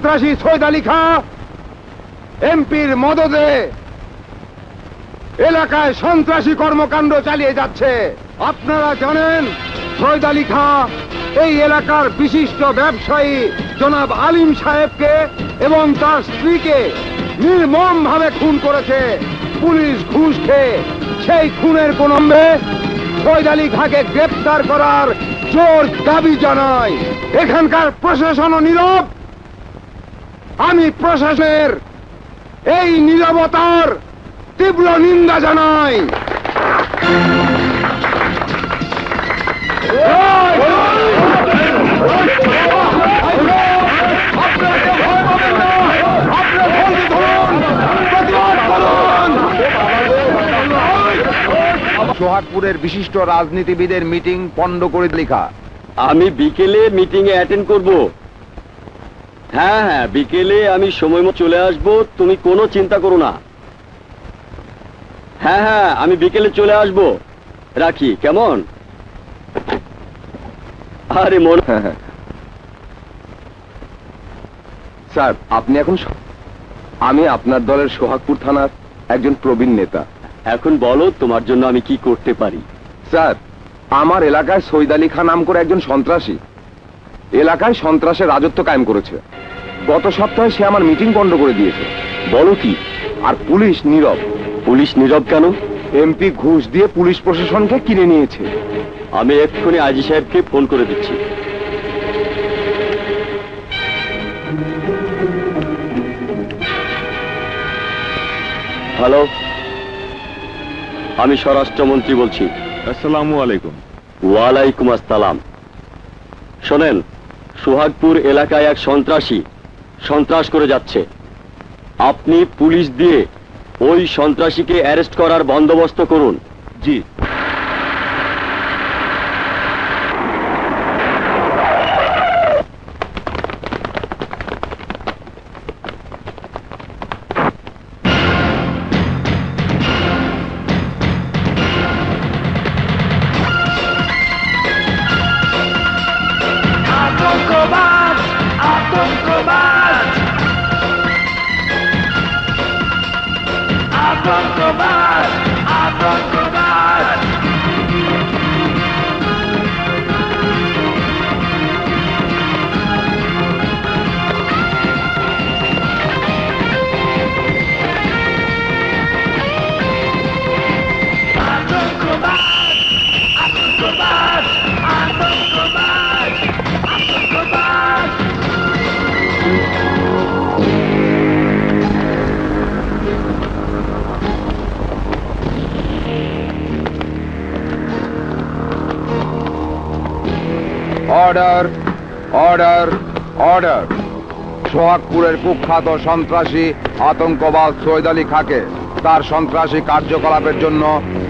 সন্ত্রাসী সৈয়দ আলী খাঁ এমপির মদদে এলাকায় সন্ত্রাসী কর্মকাণ্ড চালিয়ে যাচ্ছে। আপনারা জানেন সৈয়দ আলী খাঁ এই এলাকার বিশিষ্ট ব্যবসায়ী জনাব আলিম সাহেবকে এবং তার স্ত্রীকে নির্মমভাবে খুন করেছে পুলিশ ঘুষ খেয়ে। সেই খুনের কোন সৈয়দ আলী খাঁকে গ্রেপ্তার করার জোর দাবি জানাই। এখানকার প্রশাসন নীরব। আমি প্রশাসনের এই নীরবতার তীব্র নিন্দা জানাই। সোহাগপুরের বিশিষ্ট রাজনীতিবিদের মিটিং পণ্ড করে লেখা। আমি বিকেলে মিটিং এ অ্যাটেন্ড করব। হ্যাঁ হ্যাঁ, বিকেলে আমি সময় মতো চলে আসব, তুমি কোনো চিন্তা করো না। হ্যাঁ হ্যাঁ, আমি বিকেলে চলে আসব, রাখি কেমন? আরে মন স্যার, আপনি এখন আমি আপনার দলের সোহাগপুর থানার একজন প্রবীণ নেতা। এখন বলো তোমার জন্য আমি কি করতে পারি। স্যার, আমার এলাকায় সৈয়দ আলী খাঁ নাম করে একজন সন্ত্রাসী এলাকায় সন্ত্রাসের রাজত্ব কায়েম করেছে। গত সপ্তাহে সে আমার মিটিং বন্ধ করে দিয়েছে। বলো কি? আর পুলিশ নীরব। পুলিশ নীরব কেন? এমপি ঘুষ দিয়ে পুলিশ প্রশাসনকে কিনে নিয়েছে। আমি এক্ষুনি আইজি সাহেবকে ফোন করে দিচ্ছি। হ্যালো, আমি স্বরাষ্ট্রমন্ত্রী বলছি। আসসালামু আলাইকুম। ওয়ালাইকুম আসসালাম। শোনেন, সোহাগপুর এলাকায় এক সন্ত্রাসী সন্ত্রাস করে যাচ্ছে। আপনি পুলিশ দিয়ে ওই সন্ত্রাসীকে অ্যারেস্ট করার বন্দোবস্ত করুন। জি। Order, order, order. সোহাগপুরের কুখ্যাত সন্ত্রাসী আতঙ্কবাদ সৈয়দ আলী খাঁকে তার সন্ত্রাসী কার্যকলাপের জন্য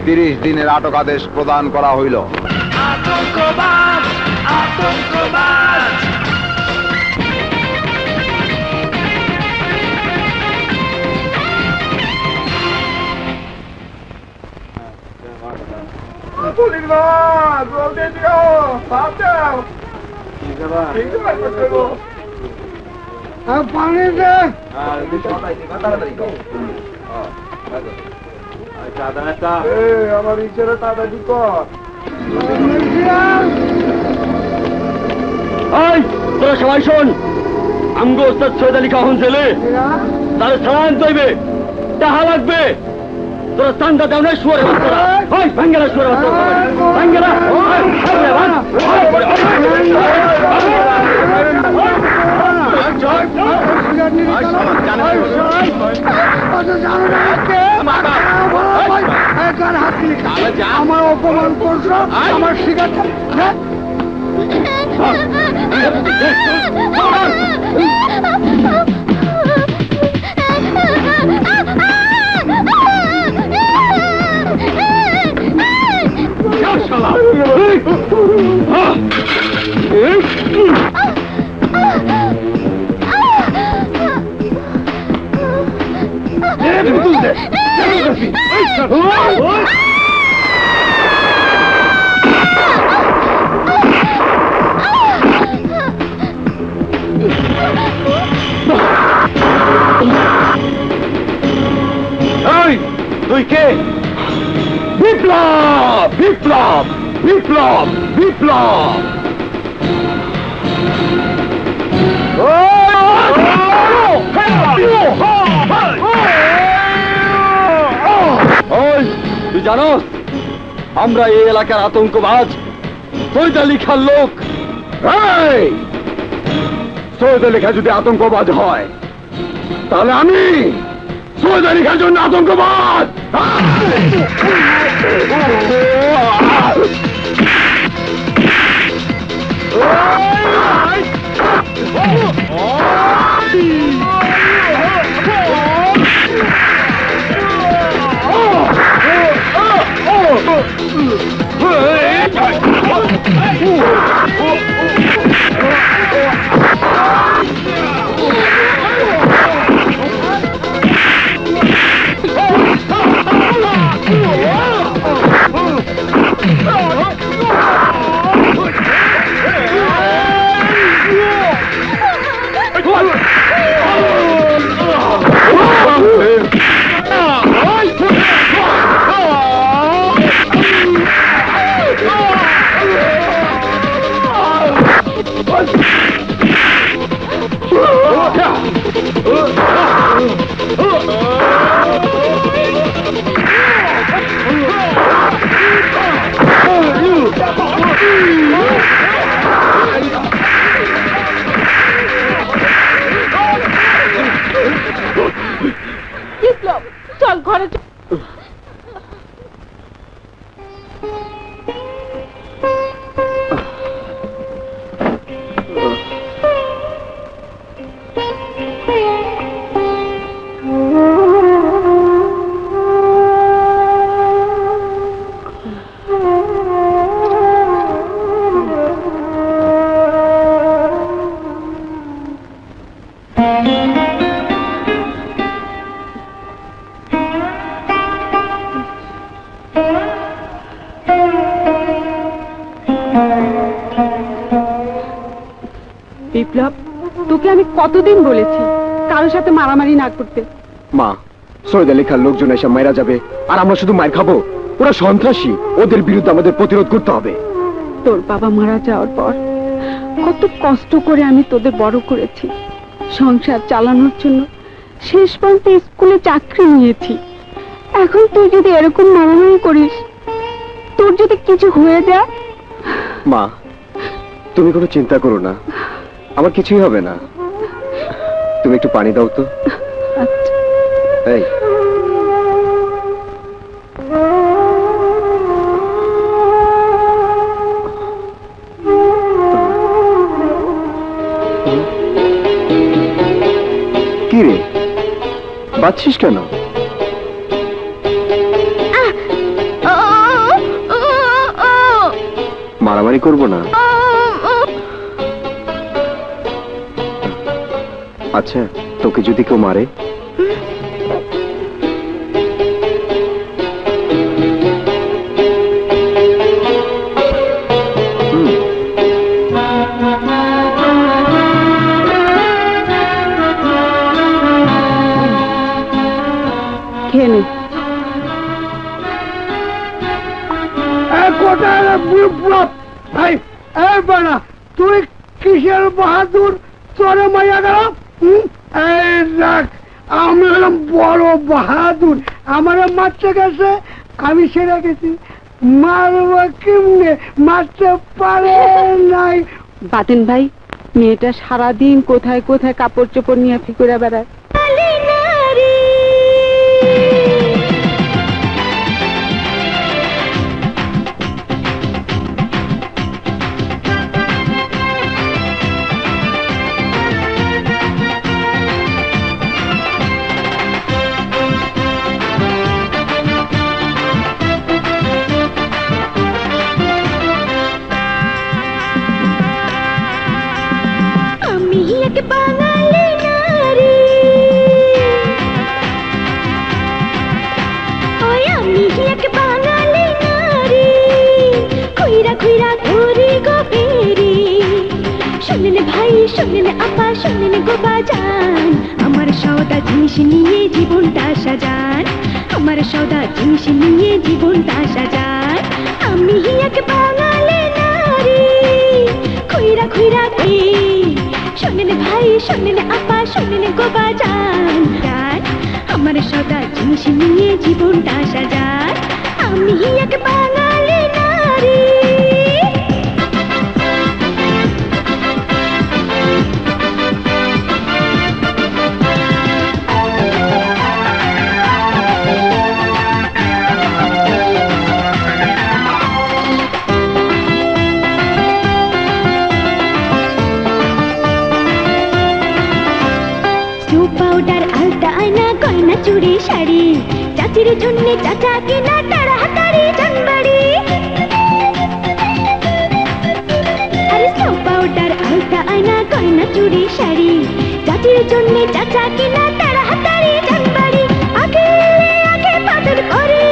30 দিনের আটকাদেশ প্রদান করা হইল। আতঙ্কবাদ, আতঙ্কবাদ। পানি দে। আমার ইচ্ছাটা তাড়াতাড়ি কর। তোরা সবাই শোন, আমগো ওস্তাদ সৈয়দ আলী খাঁ জেলে তার স্থান তৈবে টাহা লাগবে। তোরা চান্দা দাও না, শুয়ারে বাচ্চারা ওই ভাঙ্গেরা, শুয়ারে বাচ্চারা ভাঙ্গেরা। আমার অপমান করছো, আমার শিকার তুই কে? বিপ্লব, বিপ্লব, বিপ্লব, বিপ্লব। ওই তুই জানোস আমরা এই এলাকার আতঙ্কবাজ সৈয়দ আলী খান লোক। এই, সৈয়দ আলী খান যদি আতঙ্কবাদ হয় তাহলে আমি সৈয়দ আলী খান জন্য আতঙ্কবাদ। বিপ্লব, চল ঘরে চল। বিপ্লব, তোকে আমি কতদিন বলেছি কারোর সাথে মারামারি না করতে। মা, সৈয়দ আলী খান লোকজন এসে মারা যাবে আর আমরা শুধু মার খাবো। ওরা সন্ত্রাসী, ওদের বিরুদ্ধে আমাদের প্রতিরোধ করতে হবে। তোর বাবা মারা যাওয়ার পর কত কষ্ট করে আমি তোদের বড় করেছি, সংসার চালানোর জন্য শেষ পর্যন্ত স্কুলে চাকরি নিয়েছি। এখন তুই যদি এরকম মারামারি করিস, তোর যদি কিছু হয়ে যায়। মা, তুমি কোনো চিন্তা করো না, আমার কিছুই হবে না। তুমি একটু পানি দাও তো। আচ্ছা। এই, কি রে, বাচ্ছিস কেন? মারামারি করবো না। আচ্ছা, তোকে যদি কেউ মারে? খেয়ে নে। তুই কিসের বাহাদুর? তোরে মাইয়া গেল? আমি হলাম বড় বাহাদুর। আমার মারতে গেছে, আমি সেরে গেছি। মারব কেমনে? মারতে পারে নাই। বাতেন ভাই, মেয়েটা সারাদিন কোথায় কোথায় কাপড় চোপড় নিয়ে ফিকুরা বেড়ায়। বাঙালি নারী, ওই আমি এক বাঙালি নারী, খুইরা খুইরা ঘুরি গো ফেরি। শুনলেন ভাই, শুনলেন আপা, শুনলেন গো বাজান, আমার সওদা জিনিস নিয়ে জীবনটা সাজান। আমার সদা জিনিস নিয়ে জীবনটা সাজায়। আমি এক বাঙালি নারী, খুইরা খুইরা ঘুরি। শোনেন ভাই, শোনেন আপা, শোনেন গো বাজান, আমার সদা জিনিস নিয়ে জীবনটা সাজায়। আমি এক বাঙালি নারী। পাউডার, আলতা, আয়না, গয়না, চুড়ি, শাড়ি, চাচির জন্য চাচা কিনা তাড়াতাড়ি জানবাড়ি। আরে সব পাউডার, আলতা, আয়না, গয়না, চুড়ি, শাড়ি, চাচির জন্য চাচা কিনা তাড়াতাড়ি জানবাড়ি। আগে আগে পাদর করে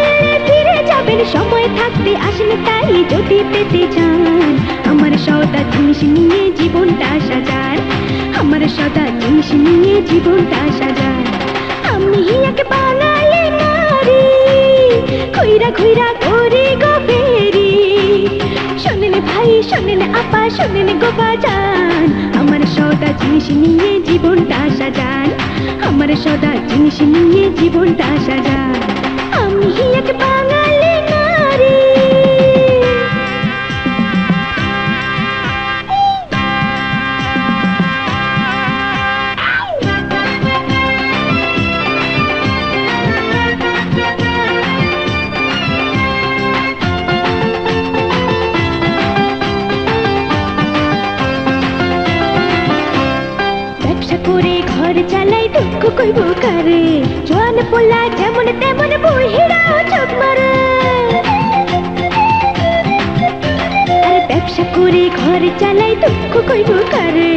ফিরে যাবেন, সময় থাকতে আসেন তাই যদি পেতে চান। আমার সদা জিনিস নিয়ে জীবনটা সাজান, আমার সদা জিনিস নিয়ে জীবনটা সাজান। আমি এক বাঙালি নারী, খুইরা খুইরা ঘুরি গো ফেরি। শোনেন ভাই, শোনেন আপা, শোনেন গো বাজান, আমার সদা জিনিস নিয়ে জীবনটা সাজান, আমার সদা জিনিস নিয়ে জীবনটা সাজান। আমি এক বাঙালি নারী। ব্যবসা করে ঘর চালাই, দুঃখ কইব কারে। জোয়ান পোলা যেমন তেমন বহিরাও চোখ মারে। আর ব্যবসা করে ঘর চালাই, দুঃখ কইব কারে।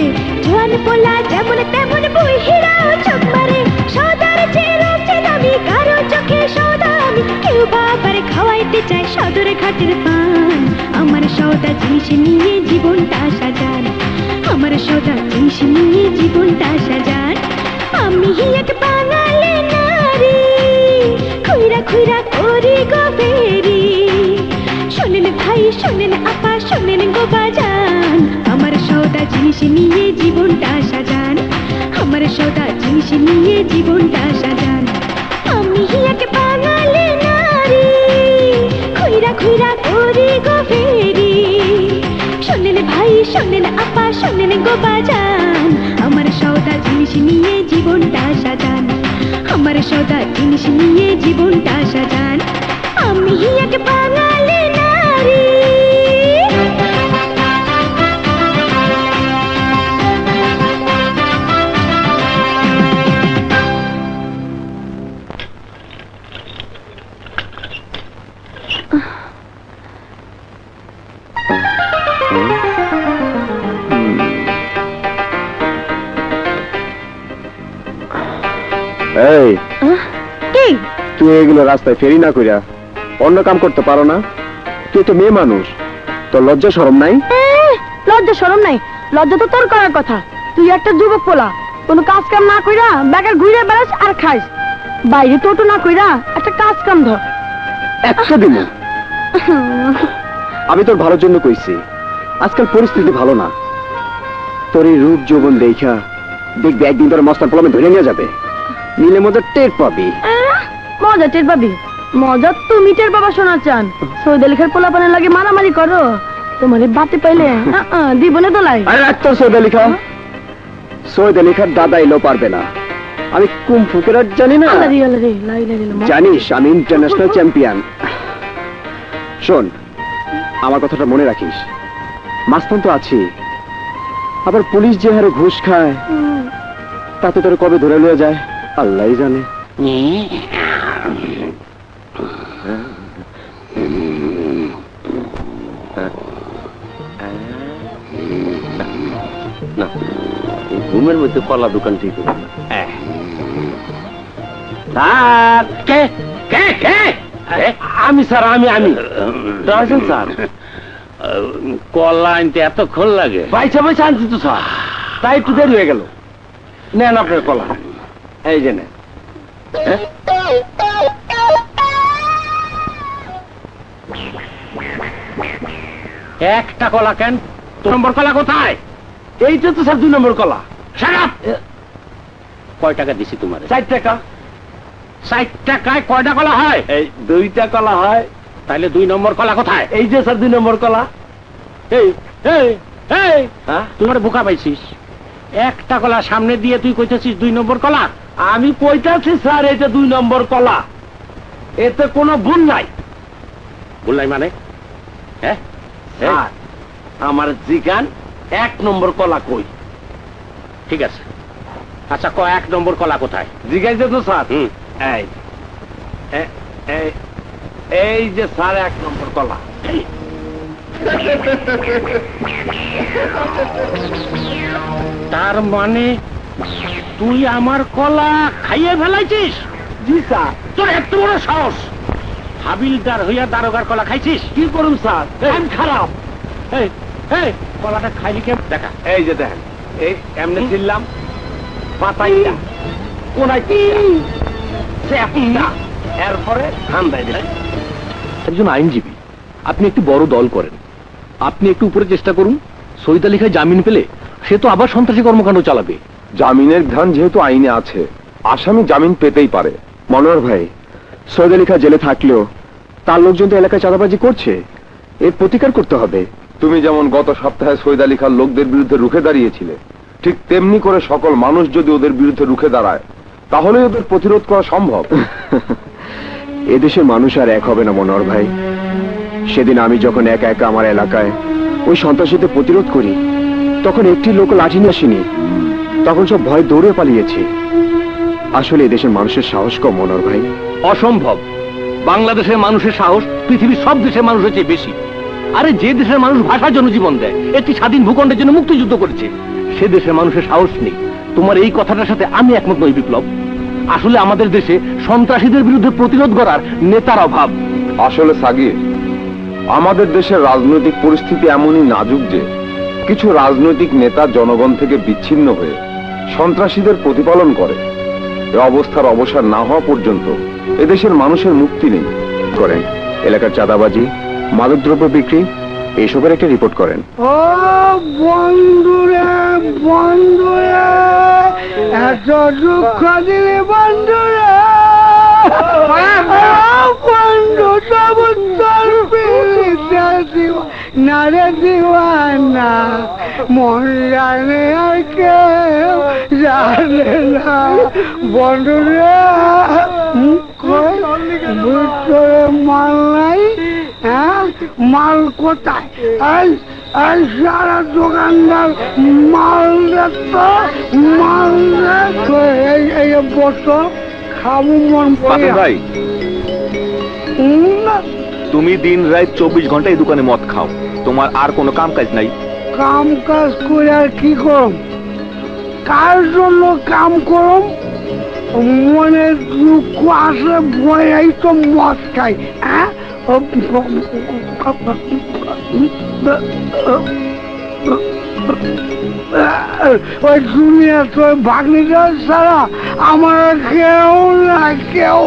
জোয়ান পোলা যেমন তেমন বহিরাও চোখ মারে। সদার চেয়ে দামি, কারো চোখে সদা আমি। কেউ বাবার খাওয়াইতে চায় সদর ঘাটের পান। আমার সদা জিনিস নিয়ে জীবনটা সাজান, আমার সদা জিনিস নিয়ে জীবনটা সাজান। আমি এক বাঙালি নারী, খুইরা খুইরা করি গো ফেরি। শোনেন ভাই, শোনেন আপা, শোনেন গো বাজান, আমার সদা জিনিস নিয়ে জীবনটা সাজান, আমার সদা জিনিস নিয়ে জীবনটা সাজান। আমি এক বাঙালি নারী, খুইরা খুইরা করি গো ফেরি। শোনেন ভাই, শোনেন আপা, শোনেন গো বাজান, আমার সদা জিনিস নিয়ে জীবনটা সাজান, আমার সদা জিনিস নিয়ে জীবনটা সাজান। আমি এক বাঙালি নারী। এই কি তুই এগুলো রাস্তায় ফেরি না কইরা অন্য কাম করতে পারো না? তুই তো মেয়ে মানুষ, তোর লজ্জা শরম নাই? লজ্জা শরম নাই? লজ্জা তো তোর করার কথা। তুই একটা যুবক পোলা, কোনো কাজ কাম না কইরা বেকার ঘুরে বেড়াস আর খাইস। বাইরে টোটো না কইরা একটা কাজ কাম ধর। একটা দিন আমি তোর ভালোর জন্য কইছি। আজকাল পরিস্থিতি ভালো না, তোর এই রূপ যৌবন দেখা দেখবি একদিন তোর মস্তান পোলামে ধরে নিয়ে যাবে। নিলে মজা টের পাবি। মজা টের পাবি? মজা তুমি টের বাবা শোনা চান। সৈয়দ আলী খার পোলাপানের লাগে মারামারি করো, তোমার বাতে পাইলে দিব না দোলাই। আরে রাখ তোর সৈয়দ আলী খা। সৈয়দ আলী খার দাদা এলো পারবে না। আমি কুম্ফু কেরাট জানি না? জানিস আমি ইন্টারন্যাশনাল চ্যাম্পিয়ন। শোন, আমার কথাটা মনে রাখিস। মাস্তান তো আছি, আবার পুলিশ যে হারে ঘুষ খায় তাতে তোর কবে ধরে লয়ে যায় আল্লাহই জানে। না, ঘুমের মধ্যে কলা দোকান ঠিক হবে না। আমি স্যার, আমি স্যার। কলা আনতে এতক্ষণ লাগে? পয়সা পয়সা আনছি তো স্যার, তাই একটু দেরি হয়ে গেল। নেন আপনার কলা, এই যে নেন। একটা কলা কেন? 2 নম্বর কলা কোথায়? এইটা তো স্যার 2 নম্বর কলা। Shut up! কয় টাকা দিছি তোমারে? 4 টাকা। 60 টাকায় কয়টা কলা হয়? এই 2টা কলা হয়। তাহলে 2 নম্বর কলা কোথায়? এই যে স্যার 2 নম্বর কলা। এই এই এই হ্যাঁ? তোমার বোকা পাইছিস? একটা কলা সামনে দিয়ে তুই কইতেছিস 2 নম্বর কলা। আমি কইতাছি স্যার এটা 2 নম্বর কলা, এতে কোনো ভুল নাই। বললাই মানে? হ্যাঁ স্যার আমার জিগান 1 নম্বর কলা কই? ঠিক আছে, আচ্ছা 1 নম্বর কলা কোথায়? জিগাইছে তো স্যার। হুম, এই এই যে স্যার 1 নম্বর কলা। তার মানে তুই আমার কলা খাইয়ে ফেলাইছিস? জি স্যার। তোর এত বড় সাহস! হাবিলদার হইয়া দারোগার কলা খাইছিস? কি করুন স্যার, আমি খারাপ। এই এই কলাটা খাইলি কেন দেখা? এই যে দেখেন, এই এমনি ছিলাম, পাতাইটা কোনায় এরপরে ঠান্ডায় দিলাম। একজন আইনজীবী, আপনি একটি বড় দল করেন, আপনি একটু উপরে চেষ্টা করুন। সৈয়দ আলী খায় জামিন পেলে সে তো আবার সন্ত্রাসী কর্মকাণ্ড চালাবে। জামিনের বিধান যেহেতু আইনে আছে, আসামি জামিন পেতেই পারে। মনোহর ভাই, সৈয়দ আলী খাঁ জেলে থাকলেও তার লোকজন তো এলাকায় চাঁদাবাজি করছে, এর প্রতিকার করতে হবে। তুমি যেমন গত সপ্তাহে সৈয়দ আলী খান লোকদের বিরুদ্ধে রুখে দাঁড়িয়েছিলে, ঠিক তেমনি করে সকল মানুষ যদি ওদের বিরুদ্ধে রুখে দাঁড়ায়, তাহলে ওদের প্রতিরোধ করা সম্ভব। এদেশের মানুষ আর এক হবে না মনোহর ভাই। সেদিন আমি যখন একা একা আমার এলাকায় ওই সন্ত্রাসীদের প্রতিরোধ করি, তখন একটি লোক লাঠি নিয়ে আসেনি, তখন সব ভয় দৌড়ে পালিয়েছে। আসলে এদেশের মানুষের সাহস কম মনোহর ভাই। অসম্ভব। বাংলাদেশের মানুষের সাহস পৃথিবীর সব দেশের মানুষের চেয়ে বেশি। আরে যে দেশের মানুষ ভাষার জন্য জীবন দেয়, একটি স্বাধীন ভূখণ্ডের জন্য মুক্তিযুদ্ধ করেছে, সে দেশের মানুষের সাহস নেই। তোমার এই কথাটার সাথে আমি একমত নই বিপ্লব। আসলে আমাদের দেশে সন্ত্রাসীদের বিরুদ্ধে প্রতিরোধ করার নেতার অভাব। আসলে সাগির, আমাদের দেশের রাজনৈতিক পরিস্থিতি এমনই নাজুক যে কিছু রাজনৈতিক নেতা জনগণ থেকে বিচ্ছিন্ন হয়ে সন্ত্রাসীদের প্রতিপালন করে। এ অবস্থার অবসান না হওয়া পর্যন্ত এদেশের মানুষের মুক্তি নেই। করেন এলাকার চাঁদাবাজি, মাদকদ্রব্য বিক্রি, এইসবের একটা রিপোর্ট করেন। ও বন্ধুরে বন্ধুরে, এত দুঃখ দিলে বন্ধুরে, বন্ধু সব তোর পিড়িতে না রে দিওয়ানা, মন জানে আর কেউ জানে না। বন্ধুরে ভিতরে মাল নাই, হ্যাঁ মাল কোথায়? এই সারা দোকানদার মাল দেখতো, মাল দেখতো। এই বসো, খাবো মন পড়ে। ভাই, তুমি দিন রাত 24 ঘন্টা এই দোকানে মদ খাও, তোমার আর কোনো কাম কাজ নাই? কাম কাজ করে আর কি করম? কার জন্য কাম করম? মনে দুঃখ আসলে ভয়াই তো মদ খাই। হ্যাঁ ওই দুনিয়া তো ভাগ্নিটা ছাড়া আমার কেউ না কেউ।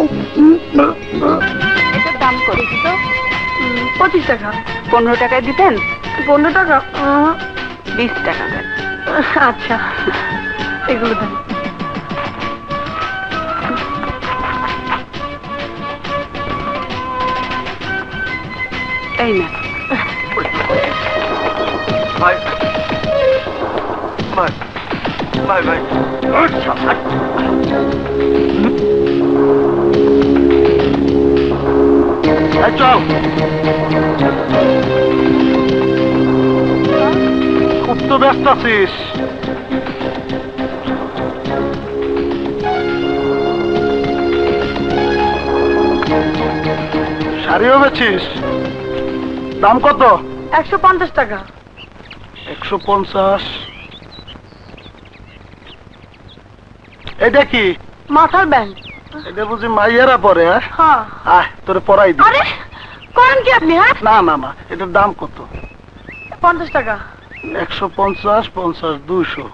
এটার দাম কত তো? 25 টাকা। 15 টাকায় দিতেন? 15 টাকা? 20 টাকা দেন। আচ্ছা, এগুলো দেন। এই না, ভাই ভাই ভাই ভাই, চল, খুব তো ব্যস্ত আছিস। শাড়িও বেছিস? দাম কত? 150 টাকা। 150। এটা কি? মাথার ব্যান্ড। এটা বুঝি মাইয়ারা পরে? হ্যাঁ। আয় তোরে পরাই দি। আরে করেন কি আপনি? হ্যাঁ, না না না, এটার দাম কত? 50 টাকা। 150, 50, 200।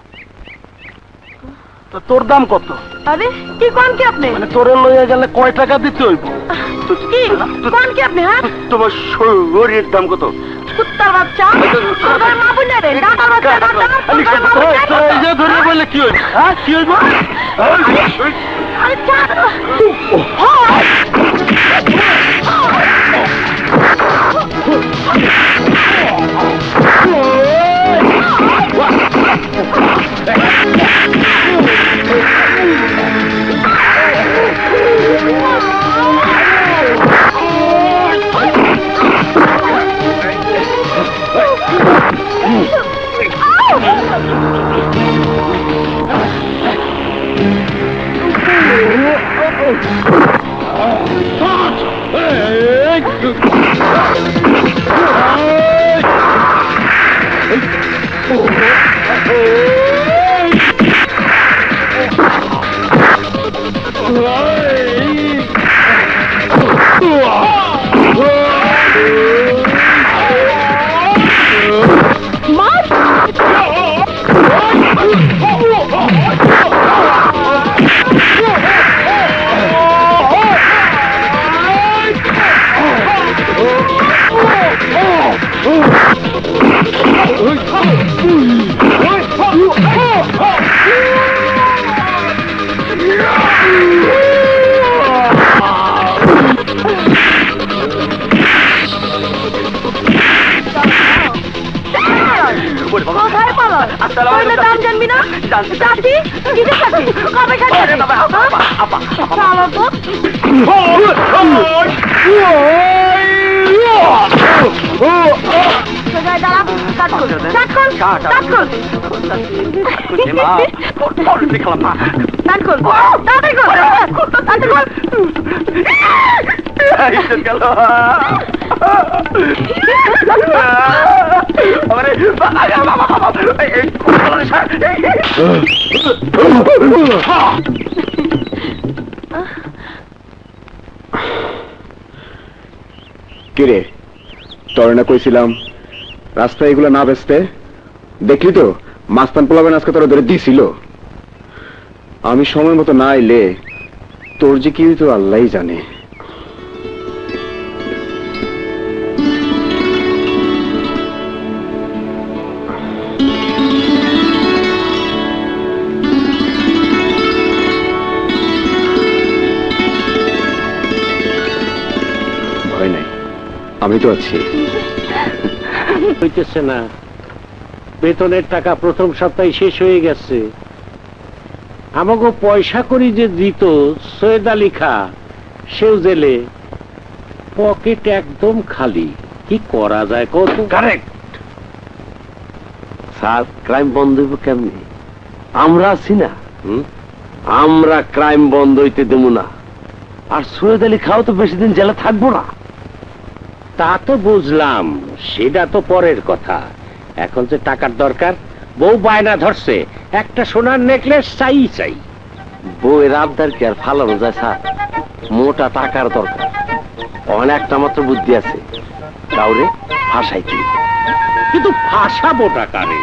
তোর দাম কত? আরে কি কোন কি আপনি মানে তোরে লইয়া গেলে কয় টাকা দিতে হইব? কি কোন কি আপনি হ্যাঁ তোমার শরীরের দাম কত? কুত্তার বাচ্চা তোর মা বলে রে ডাকার বাচ্চা এই যে ধরে বলে কি হইব? হ্যাঁ কি হইব? আরে ছাড় দাম জানবি না চাচি কিসের চাচি কবে খাচ্ছি চালো তো সোজায় দাঁড়া কাট কর কাট কর কাট কর কাট কর তাড়াতাড়ি কর তাড়াতাড়ি কর কিরে তোর না কইছিলাম রাস্তায় এগুলো না বেচতে, দেখলি তো মাস্তান পোলাবেন আজকে তোরা ধরে দিছিল। আমি সময় মতো না এলে তোর যে কি হইতো আল্লাহই জানে। ভয় নাই, আমি তো আছি। হইতেছে না, বেতনের টাকা প্রথম সপ্তাহে শেষ হয়ে গেছে। আমাকে পয়সা করি যে দিত সৈয়দ আলী খা, সেও জেলে, পকেট একদম খালি। কি করা যায় কত? কারেক্ট স্যার, ক্রাইম বন্ধ হইব কেমনি? আমরা আছি না, আমরা ক্রাইম বন্ধ হইতে দেব না। আর সৈয়দ আলী খাও তো বেশি দিন জেলে থাকবো না। তা তো বুঝলাম, সেটা তো পরের কথা। এখন যে টাকার দরকার, বউ বায়না ধরছে একটা সোনার নেকলেস চাই চাই। বউয়ের আবদার কি আর ফালানো যায় স্যার? মোটা টাকার দরকার। অনেকটা মাত্র বুদ্ধি আছে, কাউরে ফাঁসাইতে। কিন্তু ফাঁসাবো টাকারে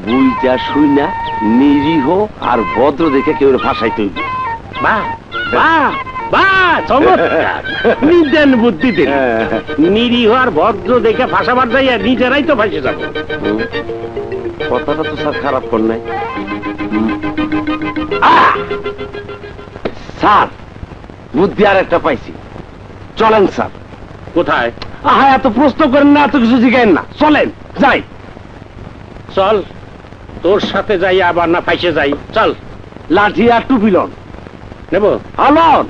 বুইটা শুই না, নিরীহ আর ভদ্র দেখে কেউ ফাঁসাইতে হইবে। বাহ বাহ বাহ, চমৎকার! নিদেন বুদ্ধি দিন। নিরীহ আর ভদ্র দেখে ফাঁসাবার যাইয়া নিজেরাই তো ফাঁসে যাবো। কথাটা তো স্যার খারাপ কর নাই। স্যার, বুদ্ধি আর একটা পাইছি। চলেন স্যার। কোথায়? আহা, এত প্রশ্ন করেন না, এত কিছু জিজ্ঞেন না, চলেন যাই। চল, তোর সাথে যাই, আবার না ফাইসে যাই। চল। লাঠি আর টুপি লন। নেব? লন।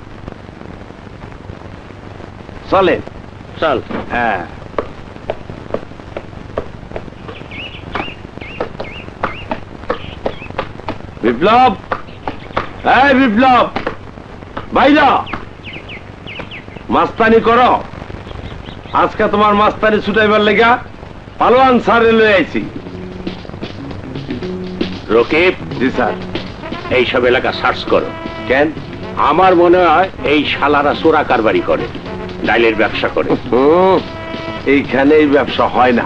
চলেন। চল। হ্যাঁ। বিপ্লব, এই বিপ্লব, ভাইরা মাস্তানি করো। আজকে তোমার মাস্তানি ছুটাইবার লেগা পালোয়ান স্যারে লই আইছি। রকিব। জি স্যার। এইসব এলাকা সার্চ করো। কেন? আমার মনে হয় এই শালারা চোরা কারবারি করে, ডাইলের ব্যবসা করে। এইখানে এই ব্যবসা হয় না।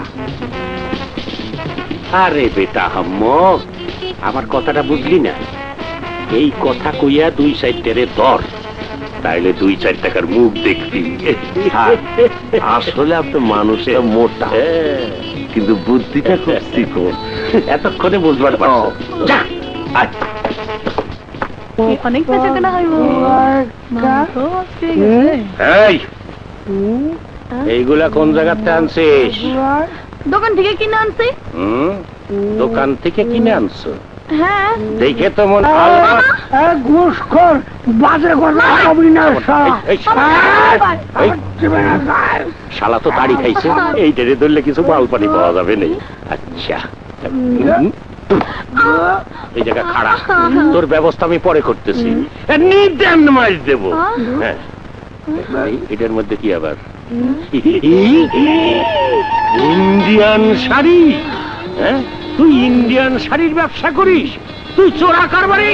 আরে বেটা হাম্মক, আমার কথাটা বুঝলি না? এই কথা কইয়া 2-4 টেরে ধর, তাইলে 2-4 টাকার মুখ দেখবি। আসলে আপনার মানুষটা মোটা, কিন্তু বুদ্ধিটা খুব চিকন। এতক্ষণে বুঝবার পারছো। যা, আয়। অনেক বেঁচে কেনা হইব। এই, এইগুলা কোন জায়গাতে আনছিস? দোকান থেকে কিনে আনছি। দোকান থেকে কিনে আনছো? হ্যাঁ। দেখে তো মনে ঘুষখোর বাজে কথা কবি না শালা তো তাড়ি খাইছে, এই টেরে ধরলে কিছু মাল পানি পাওয়া যাবে না। আচ্ছা, এই জায়গা খাড়া, তোর ব্যবস্থা আমি পরে করতেছি। নিদেন মাইজ দেব। হ্যাঁ, এটার মধ্যে কি আবার ইন্ডিয়ান শাড়ি? হ্যাঁ, তুই ইন্ডিয়ান শাড়ির ব্যবসা করিস? তুই চোরা কারবারি?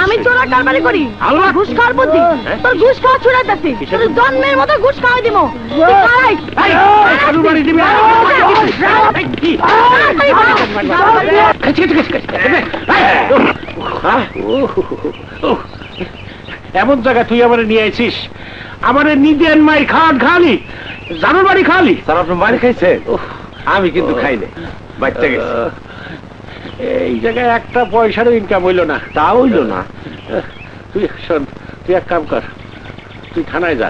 আমি চোরা কারবারি করি? আলবাত। ঘুষ খাওয়ার বুদ্ধি? তোর ঘুষ খাওয়া ছুড়াইতেছি, তোর জন্মের মতো ঘুষ খাওয়াই দিব। তুই খাওয়াই। কারবারি দিবি? এমন জায়গা তুই আমার নিয়ে আইছিস, আমার নিদেন মাই খালি জানোর বাড়ি খালি। স্যার, আপনার মারি খাইছে? আমি কিন্তু খাই নাই, বাচ্চা গেছে। এই জায়গায় একটা পয়সারও ইনকাম হইল না। তা হইল না। তুই শোন, তুই এক কাম কর, তুই থানায় যা।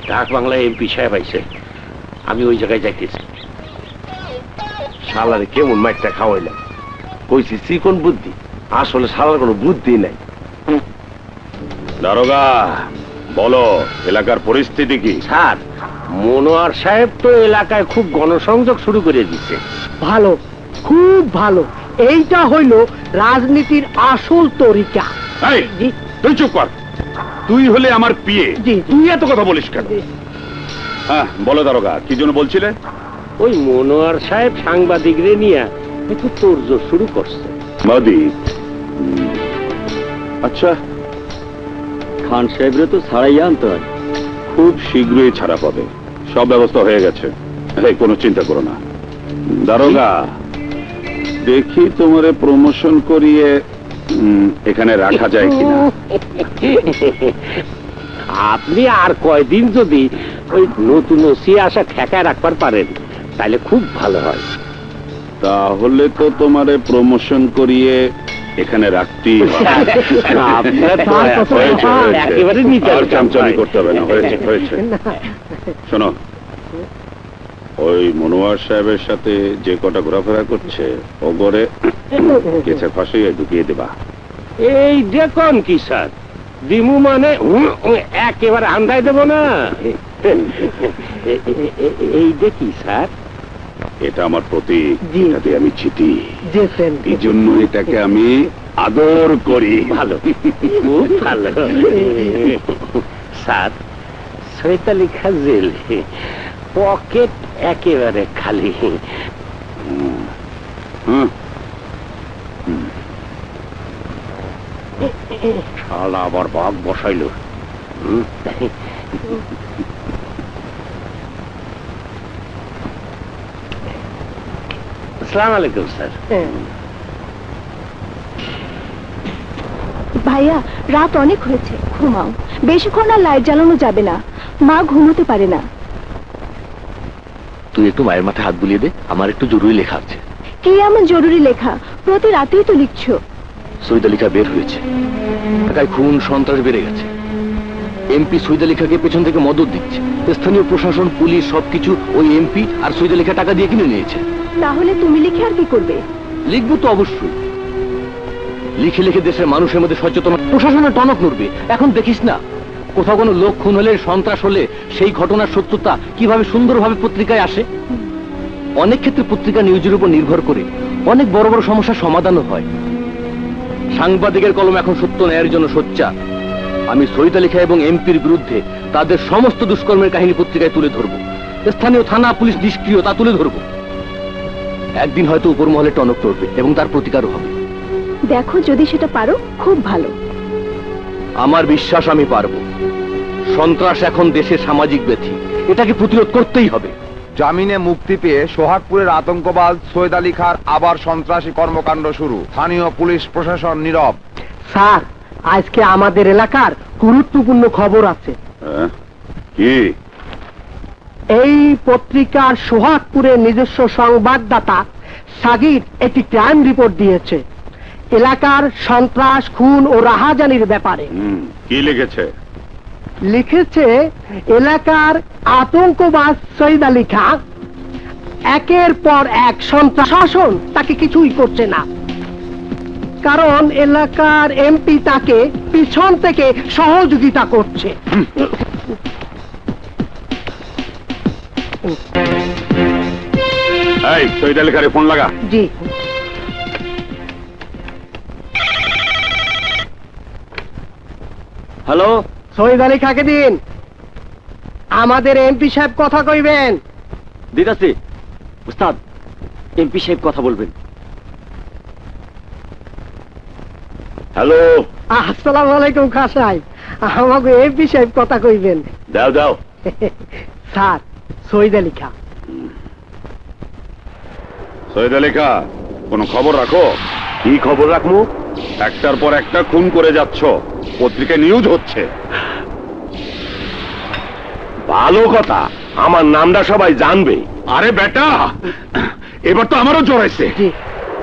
ঢাক বাংলায় এমপি সাহেব আইছে, আমি ওই জায়গায় যাইতেছি। শালারে কেমন মাইকটা খাওয়াইলাম, কইছি চিকন বুদ্ধি, আসলে শালার কোনো বুদ্ধি নাই। দারোগা, বলো এলাকার পরিস্থিতি কি? স্যার, মনোয়ার সাহেব তো এলাকায় খুব গণসংযোগ শুরু করে দিচ্ছে। ভালো, খুব ভালো। এইটা হইল রাজনীতির আসল তরিকা। জি। তুই চুপ কর, তুই হলে আমার পিয়ে, জি। তুই এত কথা বলিস কেন? হ্যাঁ বলো দারোগা, কি জন্য বলছিলে? ওই মনোয়ার সাহেব সাংবাদিকরে নিয়ে একটু তোড়জোড় শুরু করছে। মাদি, আচ্ছা, খান সাহেবরে তো ছাড়াইয়া আনতে হয়। খুব শীঘ্রই ছাড়া পাবে, সব ব্যবস্থা হয়ে গেছে, এই কোনো চিন্তা করো না। দারোগা, দেখি তোমারে প্রমোশন করিয়ে এখানে রাখা যায় কিনা। আপনি আর কয়দিন যদি ওই নতুন ওসি আসা ঠেকায় রাখবার পারেন, তাহলে খুব ভালো হয়। তাহলে তো তোমারে প্রমোশন করিয়ে এখানে রাখতেই হবে। আপনার তো হয়েছে, হয়েছে। একেবারে নিতে আর চামচামি করতে হবে না, হয়েছে হয়েছে। শোনো, ওই মনোয়ার সাহেবের সাথে যে কটা ঘোরাফেরা করছে, ও গড়ে গেছে ফাঁসিয়ে ঢুকিয়ে দেবা। এই দেখুন কি স্যার, দিমু মানে একেবারে আন্দাই দেব না। এই দেখি স্যার, এটা আমার প্রতীক, জি। এটাতে আমি চিঠি, যেতেন এই জন্য এটাকে আমি আদর করি। ভালো, খুব ভালো। স্যার, সৈতালিখা জেল, পকেট একেবারে খালি। হুম, শালা আবার বাঘ বসাইল। আসসালামু আলাইকুম স্যার। ভাইয়া, রাত অনেক হয়েছে, ঘুমাও। বেশিক্ষণ আর লাইট জ্বালানো যাবে না, মা ঘুমোতে পারে না। তুই একটু মায়ের মাথায় হাত বুলিয়ে দে, আমার একটু জরুরি লেখা আছে। কি এমন জরুরি লেখা? প্রতি রাতেই তো লিখছো। সৈয়দ আলী খা বের হয়েছে, ঢাকায় খুন সন্ত্রাস বেড়ে গেছে। এমপি সৈয়দ আলী খাকে পেছন থেকে মদত দিচ্ছে। স্থানীয় প্রশাসন, পুলিশ সবকিছু ওই এমপি আর সৈয়দ আলী খা টাকা দিয়ে কিনে নিয়েছে। তাহলে তুমি লিখে আর কি করবে? লিখবো তো অবশ্যই। লিখে লিখে দেশের মানুষের মধ্যে সচেতন, প্রশাসনের টনক নড়বে। এখন দেখিস না, কোথাও কোনো লোক খুন হলে, সন্ত্রাস হলে সেই ঘটনার সত্যতা কিভাবে সুন্দরভাবে পত্রিকায় আসে। অনেক ক্ষেত্রে পত্রিকা নিউজের উপর নির্ভর করে অনেক বড় বড় সমস্যার সমাধানও হয়। সাংবাদিকের কলম এখন সত্য ন্যায়ের জন্য সোচ্চার। আমি সৈয়দ আলী খা এবং এমপির বিরুদ্ধে তাদের সমস্ত দুষ্কর্মের কাহিনী পত্রিকায় তুলে ধরবো। স্থানীয় থানা পুলিশ নিষ্ক্রিয় তা তুলে ধরবো। একদিন হয়তো উপর মহলে টনক নড়বে এবং তার প্রতিকারও হবে। দেখো, যদি সেটা পারো খুব ভালো। আমার বিশ্বাস আমি পারবো। সন্ত্রাস এখন দেশের সামাজিক ব্যাধি, এটাকে প্রতিরোধ করতেই হবে। জামিনে মুক্তি পেয়ে সোহাগপুরের আতঙ্কবাজ সৈয়দ আলী খাঁর আবার সন্ত্রাসী কর্মকাণ্ড শুরু। স্থানীয় পুলিশ প্রশাসন নীরব। স্যার, আজকে আমাদের এলাকার গুরুত্বপূর্ণ খবর আছে। কি? এই পত্রিকার সোহাগপুরের নিজস্ব সংবাদদাতা সাগির একটি ক্রাইম রিপোর্ট দিয়েছে এলাকার সন্ত্রাস, খুন ও রাহাজানির ব্যাপারে। কি লিখেছে? লিখেছে এলাকার আতঙ্কবাজ সৈয়দ আলী খাঁ একের পর এক সন্ত্রাস, শাসন তাকে কিছুই করছে না, কারণ এলাকার এমপি তাকে পিছন থেকে সহযোগিতা করছে। এই সৈয়দ আলী খাঁরে ফোন লাগা। জি। হ্যালো, সৈয়দ আলী খাঁকে দিন, আমাদের এমপি সাহেব কথা কইবেন। দিদাসি উস্তাদ, এমপি সাহেব কথা বলবেন। হ্যালো, আসসালামু আলাইকুম খাঁ সাহেব, আমাকে এমপি সাহেব কথা কইবেন। দাও দাও। স্যার, সৈয়দ আলী খাঁ। সৈয়দ আলী খাঁ, কোনো খবর রাখো? কি খবর রাখবো? একটার পর একটা খুন করে যাচ্ছ, পত্রিকায় নিউজ হচ্ছে। ভালো কথা, আমার নামটা সবাই জানবে। আরে বেটা, এবার তো আমারও জড়াইছে। জি।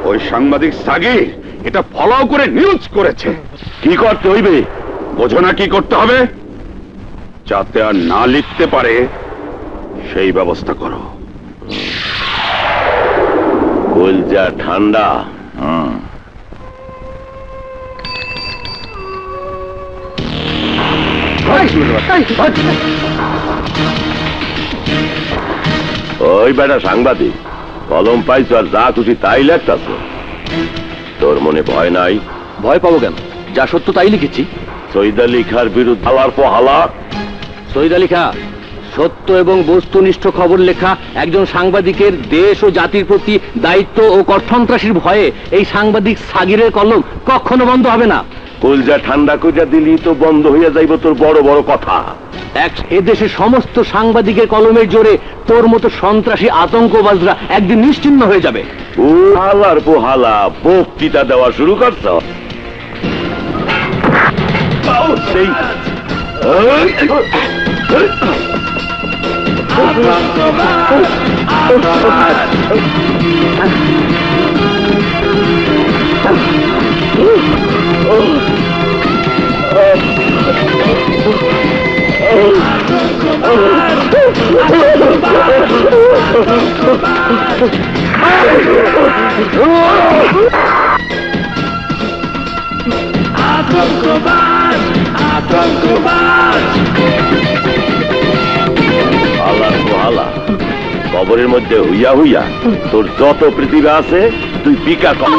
ওই সাংবাদিক সাগির এটা ফলো করে নিউজ করেছে। কি করতে হইবে? বোঝো না কি করতে হবে? যাতে আর না লিখতে পারে সেই ব্যবস্থা করো। কলজা ঠান্ডা। ওই বেটা সাংবাদিক, কলম পাইছো আর যা খুশি তাই লেখতাছ। তোর মনে ভয় নাই? ভয় পাবো কেন? যা সত্য তাই লিখেছি। সৈয়দ আলী খাঁর বিরুদ্ধে হালার পহালা। সৈয়দ আলী খাঁ সত্য এবং বস্তুনিষ্ঠ খবর লেখা একজন সাংবাদিকের দেশ ও জাতির প্রতি দায়িত্ব ও কর্তন্ত্রাসীর ভয়ে এই সাংবাদিক সাগিরের কলম কখনো বন্ধ হবে না। কলজা ঠান্ডা কইরা দিলি তো বন্ধ হইয়া যাইব তোর বড় বড় কথা। এদেশের সমস্ত সাংবাদিকের কলমের জোরে তোর মতো সন্ত্রাসী আতঙ্কবাজরা একদিন নিশ্চিহ্ন হয়ে যাবে। ও হালার পোহালা, বক্তৃতা দেওয়া শুরু করছ? সেই আতঙ্কবাজ, আতঙ্কবাজ। হালার পোহালা, কবরের মধ্যে হইয়া হইয়া তোর যত পৃথিবী আছে তুই বিকা কর।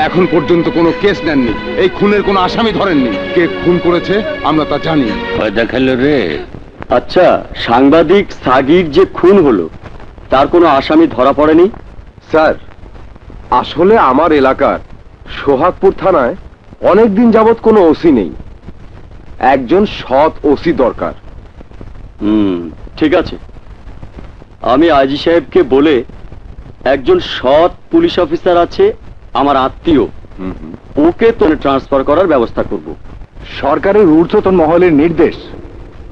এখন পর্যন্ত কোনো কেস নেননি, এই খুনের কোনো আসামি ধরেননি। কে খুন করেছে আমরা তা জানি। দেখালো রে। আচ্ছা, সাংবাদিক সাগির যে খুন হলো তার কোনো আসামি ধরা পড়েনি? স্যার, আসলে আমার এলাকার সোহাগপুর থানায় অনেকদিন যাবৎ কোনো ওসি নেই। একজন সৎ ওসি দরকার। ঠিক আছে, আমি আইজি সাহেবকে বলে একজন সৎ পুলিশ অফিসার আছে আমার আত্মীয়, ওকে তো ট্রান্সফার করার ব্যবস্থা করব। সরকারের ঊর্ধ্বতন মহলের নির্দেশ,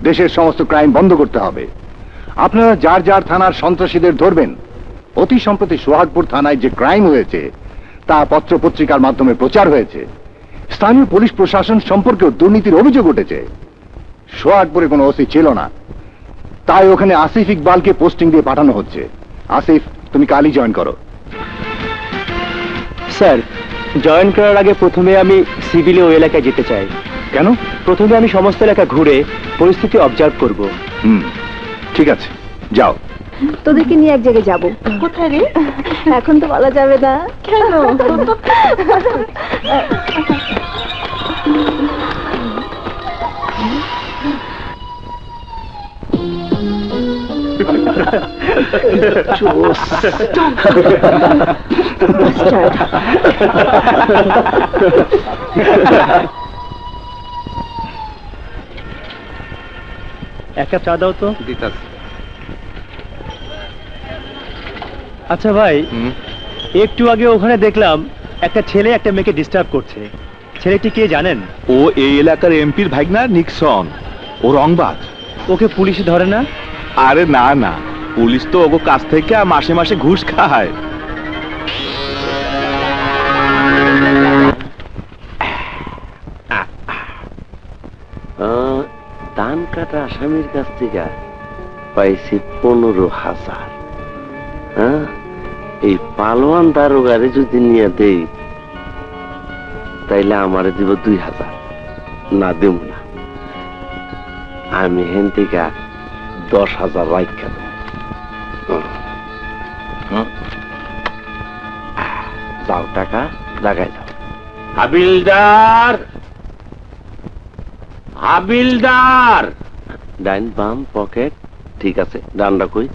দেশের সমস্ত ক্রাইম বন্ধ করতে হবে। আপনারা যার যার থানার সন্ত্রাসীদের ধরবেন। অতি সম্প্রতি সোহাগপুর থানায় যে ক্রাইম হয়েছে তা পত্র পত্রিকার মাধ্যমে প্রচার হয়েছে। স্থানীয় পুলিশ প্রশাসন সম্পর্কেও দুর্নীতির অভিযোগ উঠেছে। সোহাগপুরে কোনো ওসি ছিল না, তাই ওখানে আসিফ ইকবালকে পোস্টিং দিয়ে পাঠানো হচ্ছে। আসিফ, তুমি কালই জয়েন করো। স্যার, জয়েন করার আগে প্রথমে আমি সিভিলে ওই এলাকায় যেতে চাই। কেন? প্রথমে আমি সমস্ত এলাকা ঘুরে পরিস্থিতি অবজার্ভ করব। ঠিক আছে, যাও। তোদেরকে নিয়ে এক জায়গায় যাবো। কোথায় রে? এখন তো বলা যাবে না। কেন? এক কাপ চা দাও তো। দিতাছি। আচ্ছা ভাই, একটু আগে ওখানে দেখলাম একটা ছেলে একটা মেয়েকে ডিস্টার্ব করছে। ছেলেটি কে জানেন? ও এই এলাকার এমপির ভাইগনা নিক্সন। ও রংবাজ। ওকে পুলিশে ধরে না? আরে না না, পুলিশ তো ওগো কাছ থেকে মাসে মাসে ঘুষ খায়। ধান কাটা আসামির কাছ থেকে পাইছি 15,000। হ্যাঁ, এই পালোয়ান দারোগারে যদি নিয়ে দেই তাইলে আমারে দিব 2,000। না দেব না, আমি হেন থেকে 10,000 রাখা দেব। যাও, টাকা জাগায় যাও। হাবিলদার, হাবিলদার। ডাইন বাম পকেট ঠিক আছে, ডান্ডা কই?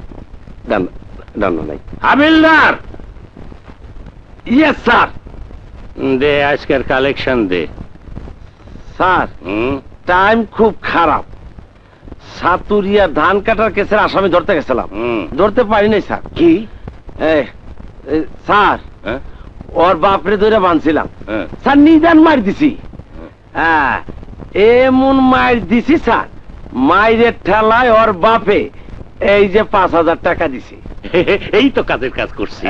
ডান্ডা নাই। হাবিলদার। Yes sir. দে আজকের কালেকশন দে। স্যার, টাইম খুব খারাপ। সাতুরিয়া ধান কাটার কেসের আসামি ধরতে গেছিলাম, ধরতে পারি নাই স্যার। কি স্যার? ওর বাপরে ধরে বানছিলাম স্যার, নিদান মার দিছি। হ্যাঁ, এমন মার দিছি স্যার, মায়ের ঠেলায় ওর বাপে এই যে 5,000 টাকা দিছি। এই তো কাজের কাজ করছি।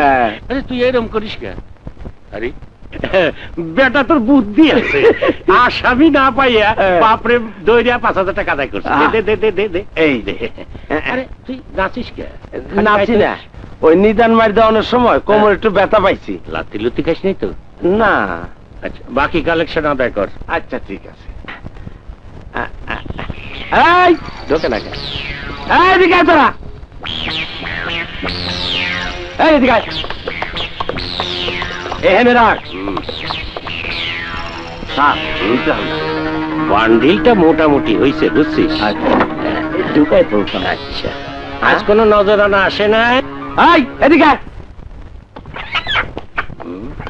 আরে তুই এরকম করিস কেন? আরে বেটা তোর বুদ্ধি আছে, আসামি না পাইয়া বাপরে দইরা 5,000 টাকা আদায় করছিস। দে দে দে দে দে, এই দে। আরে তুই নাচিস কেন? নাচি না, ওই নিদান মার দেওয়ানোর সময় কোমর একটু ব্যথা পাইছি। লাতি লুতি খাইস নাই তো? না। আচ্ছা, বাকি কালেকশন আদায় কর। আচ্ছা ঠিক আছে। এই ঢোকে না কেন? এই দিকে আয় তোরা, এই দিকে আয়। এখানে রাখ। বান্ডিলটা মোটামুটি হয়েছে, বুঝছিস? ঢুকাই পড়তাম। আচ্ছা, আজ কোনো নজরানা আসে না? এই এদিকে আয়।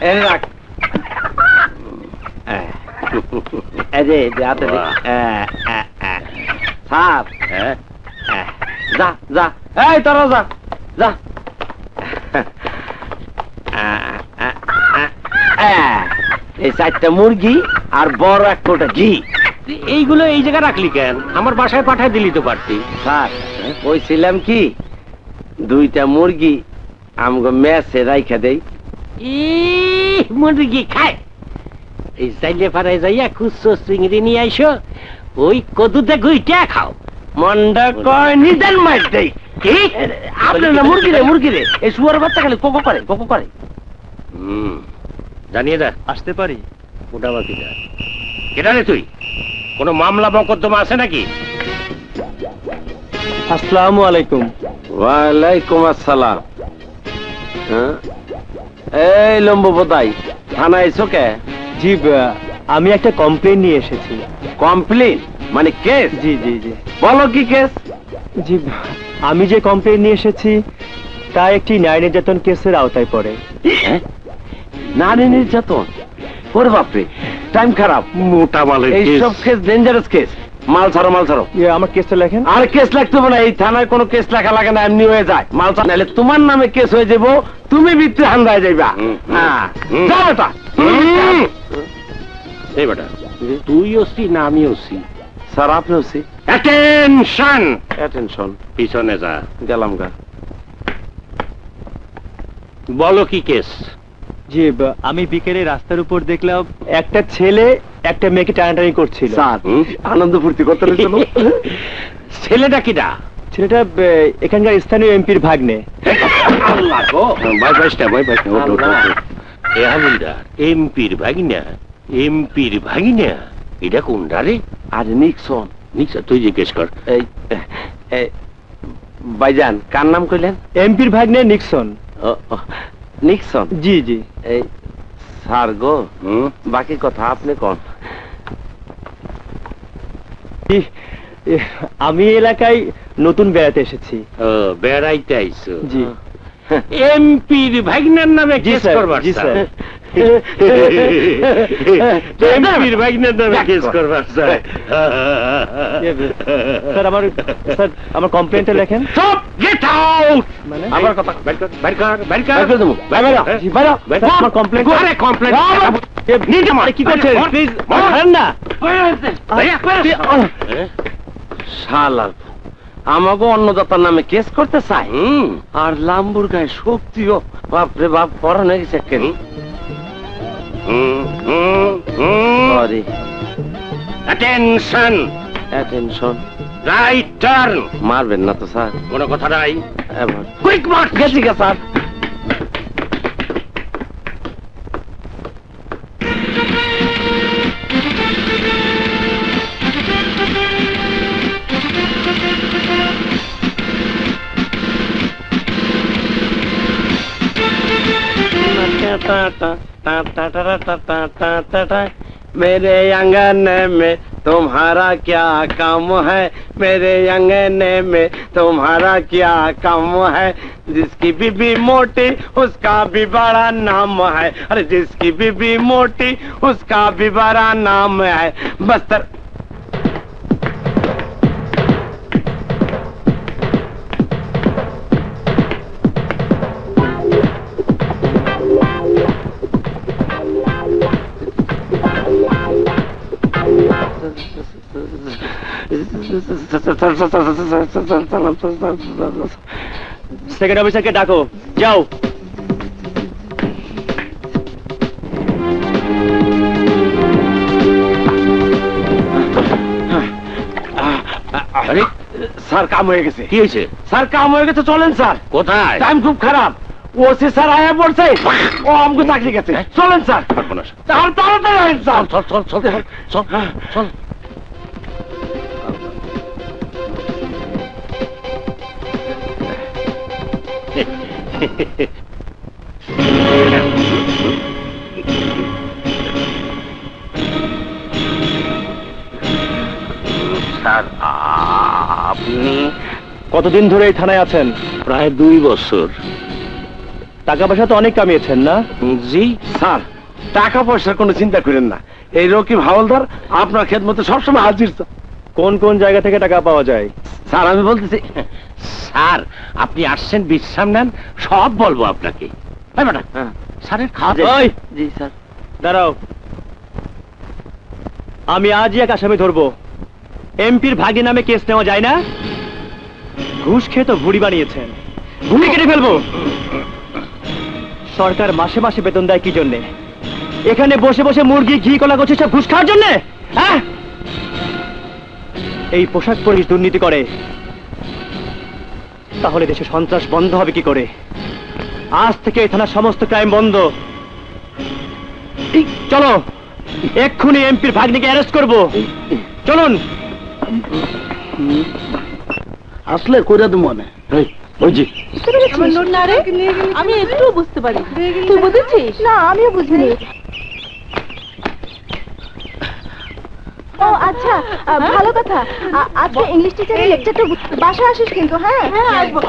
এনে রাখ। স্যার, যা যা, এই তোরা যা যা। এই 4টা মুরগি আর বড় এক কোটা ঘি। এইগুলো এই জায়গায় রাখলি কেন? আমার বাসায় পাঠায় দিলি তো পারতি। স্যার, বলছিলাম কি 2টা মুরগি আমগো মেসে রাইখা দেই। মুরগি খায়? এই চাইলে পাড়ায় যাইয়া খুচরো চিংড়ি নিয়ে আইসো, ওই কদুতে গুইটা খাও। মন্ডা কয় নিদান মার দেই। কি আপনার না মুরগি রে, মুরগি রে। এই শুয়ার বাচ্চা খালি কোকো করে, কোকো করে। জানিয়ে দা। আসতে পারি? মোটামুটি যা। কেডা রে তুই? কোনো মামলা মকদ্দমা আছে নাকি? আসসালামু আলাইকুম। ওয়ালাইকুম আসসালাম। এই লম্বুপতাই, থানায় এসো কে? জি, আমি একটা কমপ্লেন নিয়ে এসেছি। কমপ্লেন মানে কেস? জি জি জি। বলো কি কেস? জি, আমি যে কমপ্লেন নিয়ে এসেছি তা একটি নারী নির্যাতন কেসের আওতায় পড়ে। নারী নির্যাতন? ওরে বাপরে, টাইম খারাপ। মোটা মালের এইসব কেস ডেঞ্জারাস কেস। মাল ছাড়ো, মাল ছাড়ো। আমার কেসটা লেখেন। আর কেস লাগতে হবে না, এই থানায় কোনো কেস লেখা লাগে না, এমনি হয়ে যায়। মাল ছাড়ো, নাহলে তোমার নামে কেস হয়ে যাবো, তুমি ভিতরে হান্দায় যাইবা। হ্যাঁ, যাও এটা। এই বেটা, তুই ওসি না আমি ওসি? স্যার আপনি ওসি। Attention, attention. পিছনে যা। গেলাম গা। বলো কি কেস? জি, আমি বিকেলে রাস্তার উপর দেখলাম একটা ছেলে একটা মেয়েকে টানাটানি করছিল। স্যার, আনন্দ ফুর্তি করতে চলো। ছেলেটা কিডা? ছেলেটা এখানকার স্থানীয় এমপির ভাগ্নে। আল্লাহ গো, ভাই বাইশটা, ভাই বাইশটা। এ হাবিলদার, এমপির ভাগিনা? এমপির ভাগিনা? এটা কোনটা রে? আরে নিক্সন। নিক্সন? তুই জিজ্ঞেস কর। এই ভাইজান, কার নাম কইলেন? এমপির ভাগ্নে নিক্সন। নিক্সন? জি জি। এই স্যার গো, বাকি কথা আপনি কোন। আমি এলাকায় নতুন বেড়াতে এসেছি। ও বেড়াইতে আইছো? জি। এমপির ভাগনার নামে জি কেস স্যার, করবার জি স্যার। এমপির ভাগনার নামে কেস করবার স্যার। স্যার আমার কমপ্লেনটা লেখেন। সব গেট আউট। মানে আবার কথা বের কর বের কর বের কর। আমার কমপ্লেন আরে কমপ্লেন কি করছেন প্লিজ ছাড়েন না। শালা আমাকে অন্নদাতার নামে কেস করতে চাই, আর লাম্বুর গায়ে শক্তিও বাপরে বাপ পড়া হয়ে গেছে কেন? Sorry, attention attention, right turn. মারবেন না তো স্যার? কোনো কথা নাই, কুইক মার্ক। গেছি গে স্যার। मेरे अंगने में तुम्हारा क्या काम है, मेरे अंगने में तुम्हारा क्या काम है, जिसकी बीबी मोटी उसका भी बड़ा नाम है, अरे जिसकी बीबी मोटी उसका भी बड़ा नाम है। बस्तर সেকেন্ড অফিসারকে ডাকো, যাও। আরে স্যার কাম হয়ে গেছে। কি হয়েছে স্যার? কাম হয়ে গেছে, চলেন স্যার। কোথায়? টাইম খুব খারাপ। ওসি স্যার আয়া পড়ছে, ও আমাকে চাকরি গেছে। চলেন স্যার। তাড়াতাড়ি স্যার। চল চল চল চল চল। স্যার আপনি কতদিন ধরে এই থানায় আছেন? প্রায় 2 বছর। টাকা পয়সা তো অনেক কামিয়েছেন না? জি স্যার, টাকা পয়সার কোনো চিন্তা করেন না। এই রকিব হাওলদার আপনার খেদমতে সবসময় হাজির। কোন কোন জায়গা থেকে টাকা পাওয়া যায়? স্যার আমি বলতেছি, স্যার আপনি আসছেন, বিশ্রাম নেন, সব বলবো আপনাকে। স্যারের খাওয়া ওই, জি স্যার। দাঁড়াও, আমি আজই এক আসামি ধরবো। এমপির ভাগি নামে কেস নেওয়া যায় না? ঘুষ খেয়ে তো ভুড়ি বানিয়েছেন, ভুড়ি কেটে ফেলবো। সরকার মাসে মাসে বেতন দেয় কি জন্যে? এখানে বসে বসে মুরগি ঘি কলা করছে সব ঘুষ খাওয়ার জন্যে? হ্যাঁ, এই পোশাক পরে দুর্নীতি করে, তাহলে দেশে সন্ত্রাস বন্ধ হবে কি করে? আজ থেকে এই থানার সমস্ত ক্রাইম বন্ধ। চলো, এক্ষুনি এমপির ভাগ্নিকে অ্যারেস্ট করবো। চলুন। আসলে কইরা দেবো মনে। ওই জি, আমি একটু বুঝতে পারি, তুই বুঝেছিস? না, আমিও বুঝিনি। ও আচ্ছা, ভালো কথা। আজকে ইংলিশ টিচারের লেকচারটা বাসায় আসিস কিন্তু। হ্যাঁ হ্যাঁ, আসবো।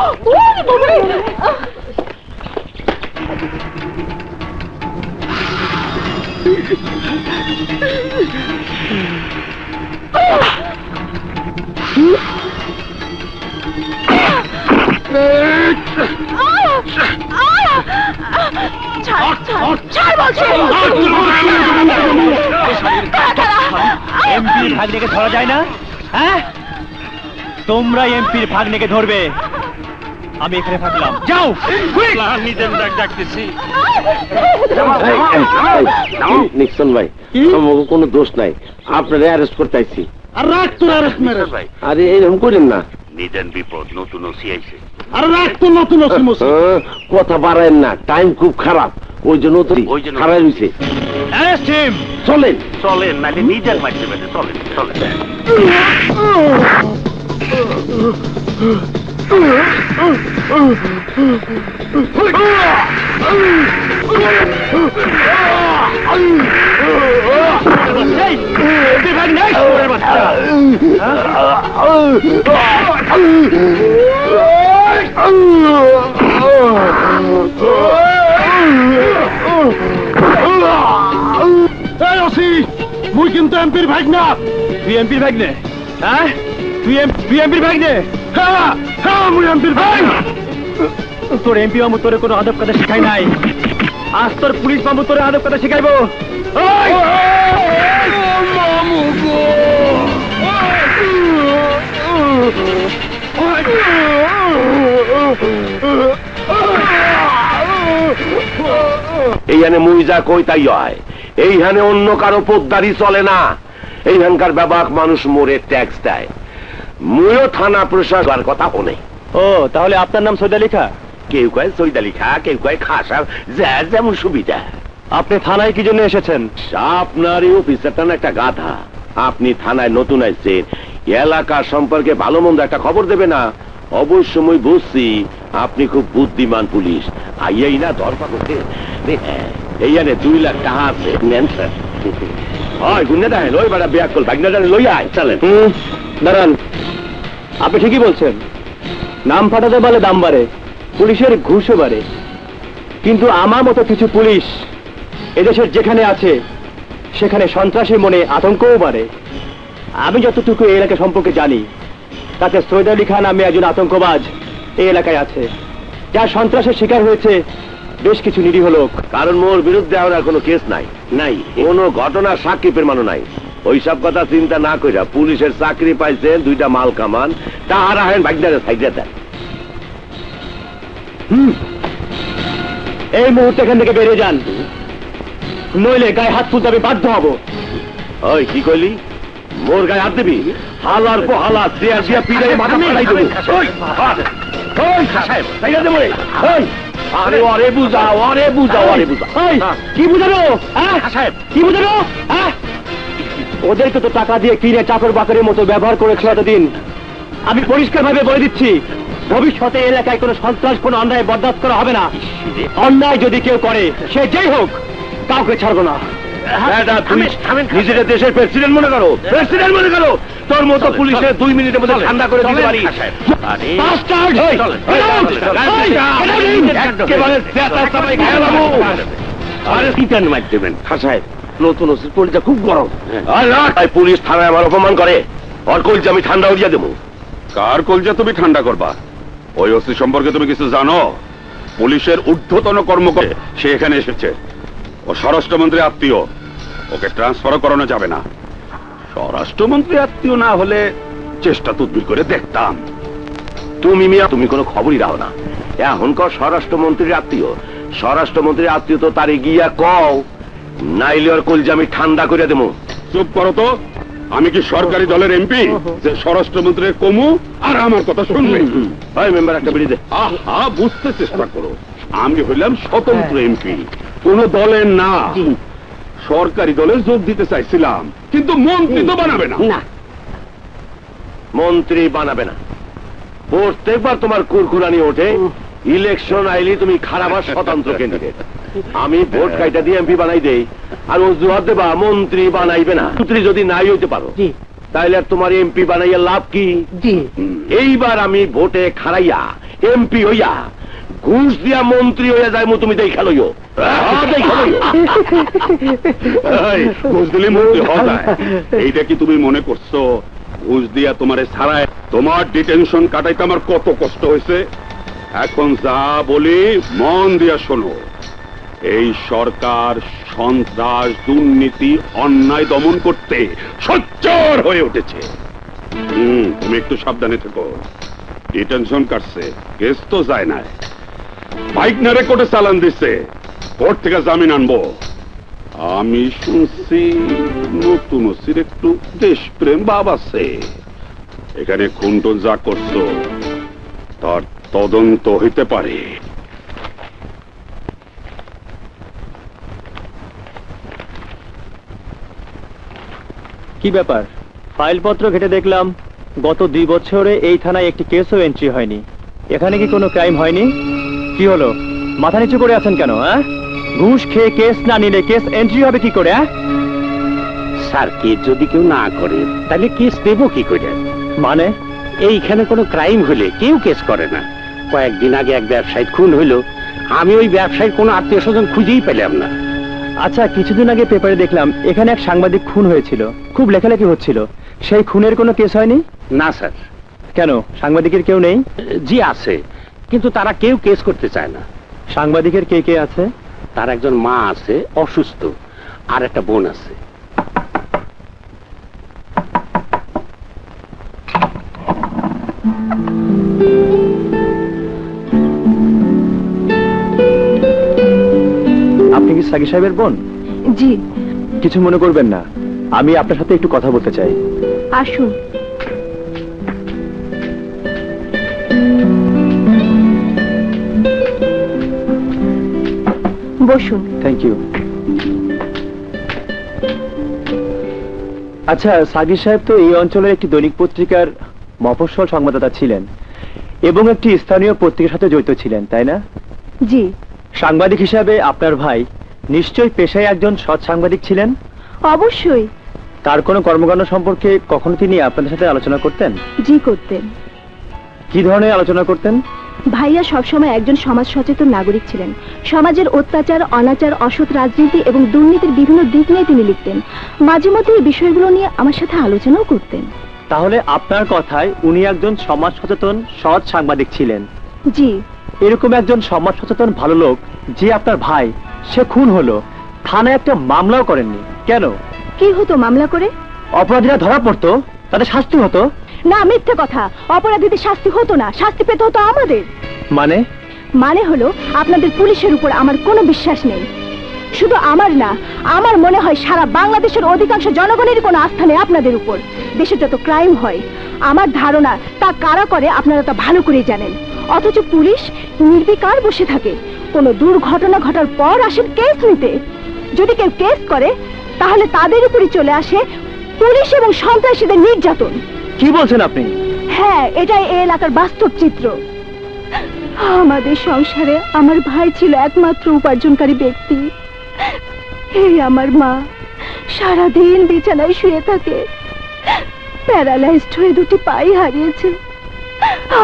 এমপির ভাগ্নিকে ধরা যায় না? হ্যাঁ, তোমরা এমপির ভাগ্নিকে ধরবে, আমি এখানে থাকলাম। যাও, নিক্সন ভাই, আমাকে কোনো দোষ নাই, আপনারা অ্যারেস্ট করতে আইছি। আর রাখ তোর আরেক মেরে। আরে এরকম করেন না, নিদেন বিপদ, নতুন ওসি আইছে। আর রাখ তো নতুন ওসি। কথা বাড়ায়েন না, টাইম খুব খারাপ, ওই জন্য তো খারাপ হয়েছে। Arrest him. চলেন চলেন, নাহলে নিজের মারতে পারে। চলেন চলেন। মুই কিন্তু এমপির ভাগ না। তুই এমপির ভাগ নে? হ্যাঁ, তুই এমপির ভাগ নে? হ্যাঁ হ্যাঁ, মুই এমপির ভাগ। তোর এমপি মামু তোরে কোনো আদব কথা শিখাই নাই, আজ তোর পুলিশ মামু তোরে আদব কথা শিখাইবো। এইখানে মুই যা কই তাই হয়, এইখানে অন্য কারো পোদ্দারি চলে না। এইখানকার ব্যাপক মানুষ মোরে ট্যাক্স দেয়, মুইও থানা প্রশাসন কথা শোনে। ও, তাহলে আপনার নাম সৈয়দ আলী খাঁ? কেউ কয় সৈয়দ আলী খাঁ, কেউ কয় খাঁ সাহেব, যার যেমন সুবিধা। আপনি থানায় কি জন্য এসেছেন? আপনার এই অফিসারটা না একটা গাধা। আপনি থানায় নতুন আসছেন, এলাকা সম্পর্কে ভালো মন্দ একটা খবর দেবে না? অবশ্য মই বুঝছি আপনি খুব বুদ্ধিমান পুলিশ। আইয়াই না ধরপা করতে এইখানে 2 লাখ টাকা আছে, নেন স্যার। হয় গুন্ডে দেখেন, ওই বেড়া বিয়া করল ভাগনাটা লই আয়, চলেন। দাঁড়ান, আপনি ঠিকই বলছেন, নাম ফাটাতে পারলে দাম বাড়ে, পুলিশের ঘুষও বাড়ে। কিন্তু আমার মতো কিছু পুলিশ এদেশের যেখানে আছে সেখানে সন্ত্রাসীর মনে আতঙ্কও বাড়ে। আমি যতটুকু এই এলাকা সম্পর্কে জানি, তাতে সৈয়দ আলী খান নামে একজন আতঙ্কবাজ এই এলাকায় আছে, যার সন্ত্রাসের শিকার হয়েছে বেশ কিছু নিরীহ লোক। কারণ মোর বিরুদ্ধে আর কোনো কেস নাই, নাই কোনো ঘটনার সাক্ষী প্রমাণও নাই। ওইসব কথা চিন্তা না কইরা পুলিশের চাকরি পাইছেন, 2টা মাল কামান, তাহার আহেন ভাগনারে সাইডে দেন। এই মুহূর্তে এখান থেকে বেরিয়ে যান, নইলে গায়ে হাত তুলতে আমি বাধ্য হব। ওই কি কইলি? মোর গায়ে হাত দিবি? হালার পো হালা, চেয়ার দিয়া পিড়াই মাথা ফাটাই দেবো। ওই ওই সাহেব সাইডে দে মোরে। ওই আরে ওরে বুঝাও, ওরে বুঝাও, ওরে বুঝাও। ওই কি বুঝানো? হ্যাঁ সাহেব, কি বুঝানো? হ্যাঁ, ওদেরকে তো টাকা দিয়ে কিনে চাকর বাকরের মতো ব্যবহার করেছিল এতদিন। আমি পরিষ্কার ভাবে বলে দিচ্ছি, ভবিষ্যতে এলাকায় কোনো সন্ত্রাস, কোনো অন্যায় বরদাস্ত করা হবে না। অন্যায় যদি কেউ করে, সে যেই হোক, কাউকে ছাড়বো না। নিজেদের দেশের প্রেসিডেন্ট মনে করো, প্রেসিডেন্ট মনে করো। তোর মতো পুলিশের 2 মিনিটের মধ্যে ঠান্ডা করে দিতে পারি। নতুন ওসির কলজা খুব গরম। পুলিশ থানায় আমার অপমান করে, ওর কলজা আমি ঠান্ডা হইয়া দেবো। কার কলজা তুমি ঠান্ডা করবা? ওই ওসি সম্পর্কে তুমি কিছু জানো? পুলিশের ঊর্ধ্বতন কর্মকর্তা সে এখানে এসেছে, ও স্বরাষ্ট্রমন্ত্রী আত্মীয়, ওকে ট্রান্সফার করানো যাবে না। স্বরাষ্ট্রমন্ত্রী আত্মীয় না হলে চেষ্টা তদবির করে দেখতাম। তুমি মিয়া, তুমি কোনো খবরই রাখো না। এখনকার স্বরাষ্ট্রমন্ত্রীর আত্মীয়, স্বরাষ্ট্রমন্ত্রীর আত্মীয় তো তারে গিয়া কও, নাইলে ওর কলজা আমি ঠান্ডা করে দেবো। চুপ করো তো, আমি কি সরকারি দলের এমপি যে স্বরাষ্ট্রমন্ত্রীর কমু আর আমার কথা শুনবে? ভাই মেম্বার একটা বেরিয়ে দে। আহা, বুঝতে চেষ্টা করো, আমি হইলাম স্বতন্ত্র এমপি, কোন দলের না। সরকারি দলে যোগ দিতে চাইছিলাম, কিন্তু মন্ত্রী তো বানাবে না। মন্ত্রী বানাবে না? প্রত্যেকবার তোমার কুরকুরানি ওঠে, ইলেকশন আইলি তুমি খারাপ আর স্বতন্ত্র ক্যান্ডিডেট। আমি ভোট কাইটা দিয়ে এমপি বানাই দেই, আর অজুহাত দেবা মন্ত্রী বানাইবে না। মন্ত্রী যদি নাই হইতে পারো, তাইলে আর তোমার এমপি বানাইয়া লাভ কি? এইবার আমি ভোটে খারাইয়া এমপি হইয়া ঘুষ দিয়া মন্ত্রী হইয়া যায়, তুমি দেখা লইও। ঘুষ দিলে মন্ত্রী হওয়া যায়, এইটা কি তুমি মনে করছো? ঘুষ দিয়া তোমারে ছাড়ায় তোমার ডিটেনশন কাটাইতে আমার কত কষ্ট হয়েছে। এখন যা বলি মন দিয়া শোনো, এই সরকার সন্ত্রাস, দুর্নীতি, অন্যায় দমন করতে সোচ্চার হয়ে উঠেছে। তুমি একটু সাবধানে থেকো। ডিটেনশন কাটছে, কেস তো যায় না, বাইক নারে কোর্টে চালান দিচ্ছে, কোর্ট থেকে জামিন আনবো। আমি শুনছি নতুন ওসির একটু দেশপ্রেম ভাব আছে। এখানে খুনটুন যা করছো তার তদন্ত হইতে পারে। কি ব্যাপার? ফাইলপত্র ঘেটে দেখলাম গত 2 বছরে এই থানায় একটি কেসও এন্ট্রি হয়নি। এখানে কি কোনো ক্রাইম হয়নি? কি হলো, মাথা নিচু করে আছেন কেন? ঘুষ খেয়ে কেস না নিলে কেস এন্ট্রি হবে কি করে? স্যার কেস যদি কেউ না করে তাহলে কেস দেব কি করে? মানে এইখানে কোনো ক্রাইম হলে কেউ কেস করে না। কয়েকদিন আগে এক ব্যবসায়ী খুন হইলো, আমি ওই ব্যবসায়ীর কোনো আত্মীয় স্বজন খুঁজেই পেলাম না। আচ্ছা, কিছুদিন আগে পেপারে দেখলাম এখানে এক সাংবাদিক খুন হয়েছিল, খুব লেখালেখি হচ্ছিল। সেই খুনের কোনো কেস হয়নি? না স্যার। কেন, সাংবাদিকের কেউ নেই? জি আছে, কিন্তু তারা কেউ কেস করতে চায় না। সাংবাদিকের কে কে আছে? তার একজন মা আছে অসুস্থ, আর একটা বোন আছে। আপনি কি সাগি সাহেবের বোন? জি। কিছু মনে করবেন না, আমি আপনার সাথে একটু কথা বলতে চাই। আসুন। বসুন। Thank you. আচ্ছা, সাগি সাহেব তো এই অঞ্চলের একটি দৈনিক পত্রিকার মফস্বল সংবাদদাতা ছিলেন এবং একটি স্থানীয় পত্রিকার সাথে জড়িত ছিলেন, তাই না? জি। সাংবাদিক হিসাবে আপনার ভাই নিশ্চয়ই পেশায় একজন সৎ সাংবাদিক ছিলেন? অবশ্যই। তার কোনো কর্মকাণ্ড সম্পর্কে কখনো তিনি আপনাদের সাথে আলোচনা করতেন? জি করতেন। কি ধরনের আলোচনা করতেন? ভাইয়া সবসময় একজন সমাজ সচেতন নাগরিক ছিলেন। সমাজের অত্যাচার, অনাচার, অসৎ রাজনীতি এবং দুর্নীতির বিভিন্ন দিক নিয়ে তিনি লিখতেন। মাঝে মধ্যে এই বিষয়গুলো নিয়ে আমার সাথে আলোচনাও করতেন। তাহলে আপনার কথায় উনি একজন সমাজ সচেতন সৎ সাংবাদিক ছিলেন? জি। এরকম একজন সমাজ সচেতন ভালো লোক যে আপনার ভাই, সে খুন হলো, থানায় একটা মামলাও করেননি কেন? কি হতো মামলা করে? অপরাধীরা ধরা পড়তো, তাদের শাস্তি হতো। না, মিথ্যে কথা। অপরাধীদের শাস্তি হতো না, শাস্তি পেতে হতো আমাদের। মানে? মানে হলো আপনাদের পুলিশের উপর আমার কোনো বিশ্বাস নেই। শুধু আমার না, আমার মনে হয় সারা বাংলাদেশের অধিকাংশ জনগণেরই কোনো আস্থা নেই আপনাদের উপর। দেশে যত ক্রাইম হয় আমার ধারণা তা কারা করে আপনারা তা ভালো করেই জানেন। অথচ পুলিশ নির্বিকার বসে থাকে। কোনো দুর্ঘটনা ঘটার পর আসেন কেস নিতে। যদি কেউ কেস করে তাহলে তাদের উপরই চলে আসে পুলিশ এবং সন্ত্রাসীদের নির্যাতন। কি বলছেন আপনি? হ্যাঁ, এটাই এই এলাকার বাস্তব চিত্র। আমাদের সংসারে আমার ভাই ছিল একমাত্র উপার্জনকারী ব্যক্তি। এই আমার মা সারাদিন বিছানায় শুয়ে থাকে, প্যারালাইজড হয়ে দুটি পাই হারিয়েছে।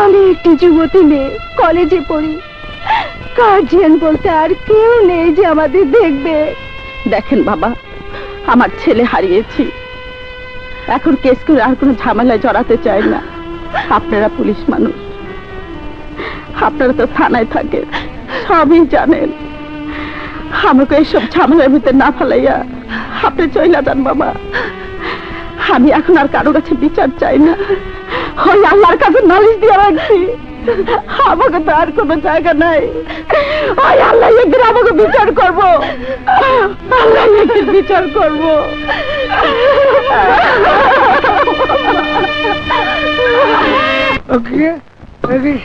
আমি একটি যুবতী মেয়ে, কলেজে পড়ি। গার্জিয়ান বলতে আর কেউ নেই যে আমাদের দেখবে। দেখেন বাবা, আমার ছেলে হারিয়েছি, এখন কেস করে আর কোনো ঝামেলায় জড়াতে চাই না। আপনারা পুলিশ মানুষ, আপনারা তো থানায় থাকেন, সবই জানেন। আমাকে এসব ঝামেলার ভিতরে না ফেলাইয়া আপনি চইলা যান বাবা। আমি এখন আর কারো কাছে বিচার চাই না, ওই আল্লাহর কাছে নালিশ দিয়ে রাখছি। আমাকে তো আর কোনো জায়গা নাই। ওই আল্লাহ একদিন আমাকে বিচার করবো, আল্লাহ একদিন বিচার করবো।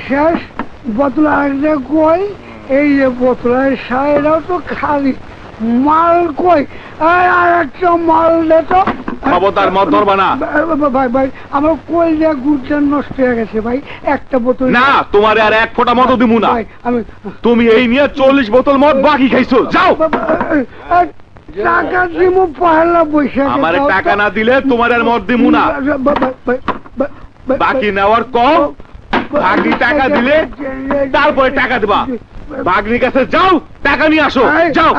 শেষ বোতল আরেকটা কই? এই যে বোতলের সাইডাও তো খালি, মাল কই? আর একটা মাল দে তো। খবরদার, মদ ধরবা না। ভাই ভাই, আমার কই যে গুড়টা নষ্ট হয়ে গেছে ভাই, একটা বোতল না, তোমারে আর এক ফোঁটা মদ দিমু না। ভাই, আমি তুমি এই নিয়ে 40 বোতল মদ বাকি খাইছো, যাও। টাকা দিমু পহেলা বৈশাখে। আমারে টাকা না দিলে তোমার আর মদ দিমু না। বাকি নেওয়ার কম, বাকি টাকা দিলে তারপরে টাকা দিবা। বাগনির কাছে যাও, টাকা নিয়ে আসো, যাও।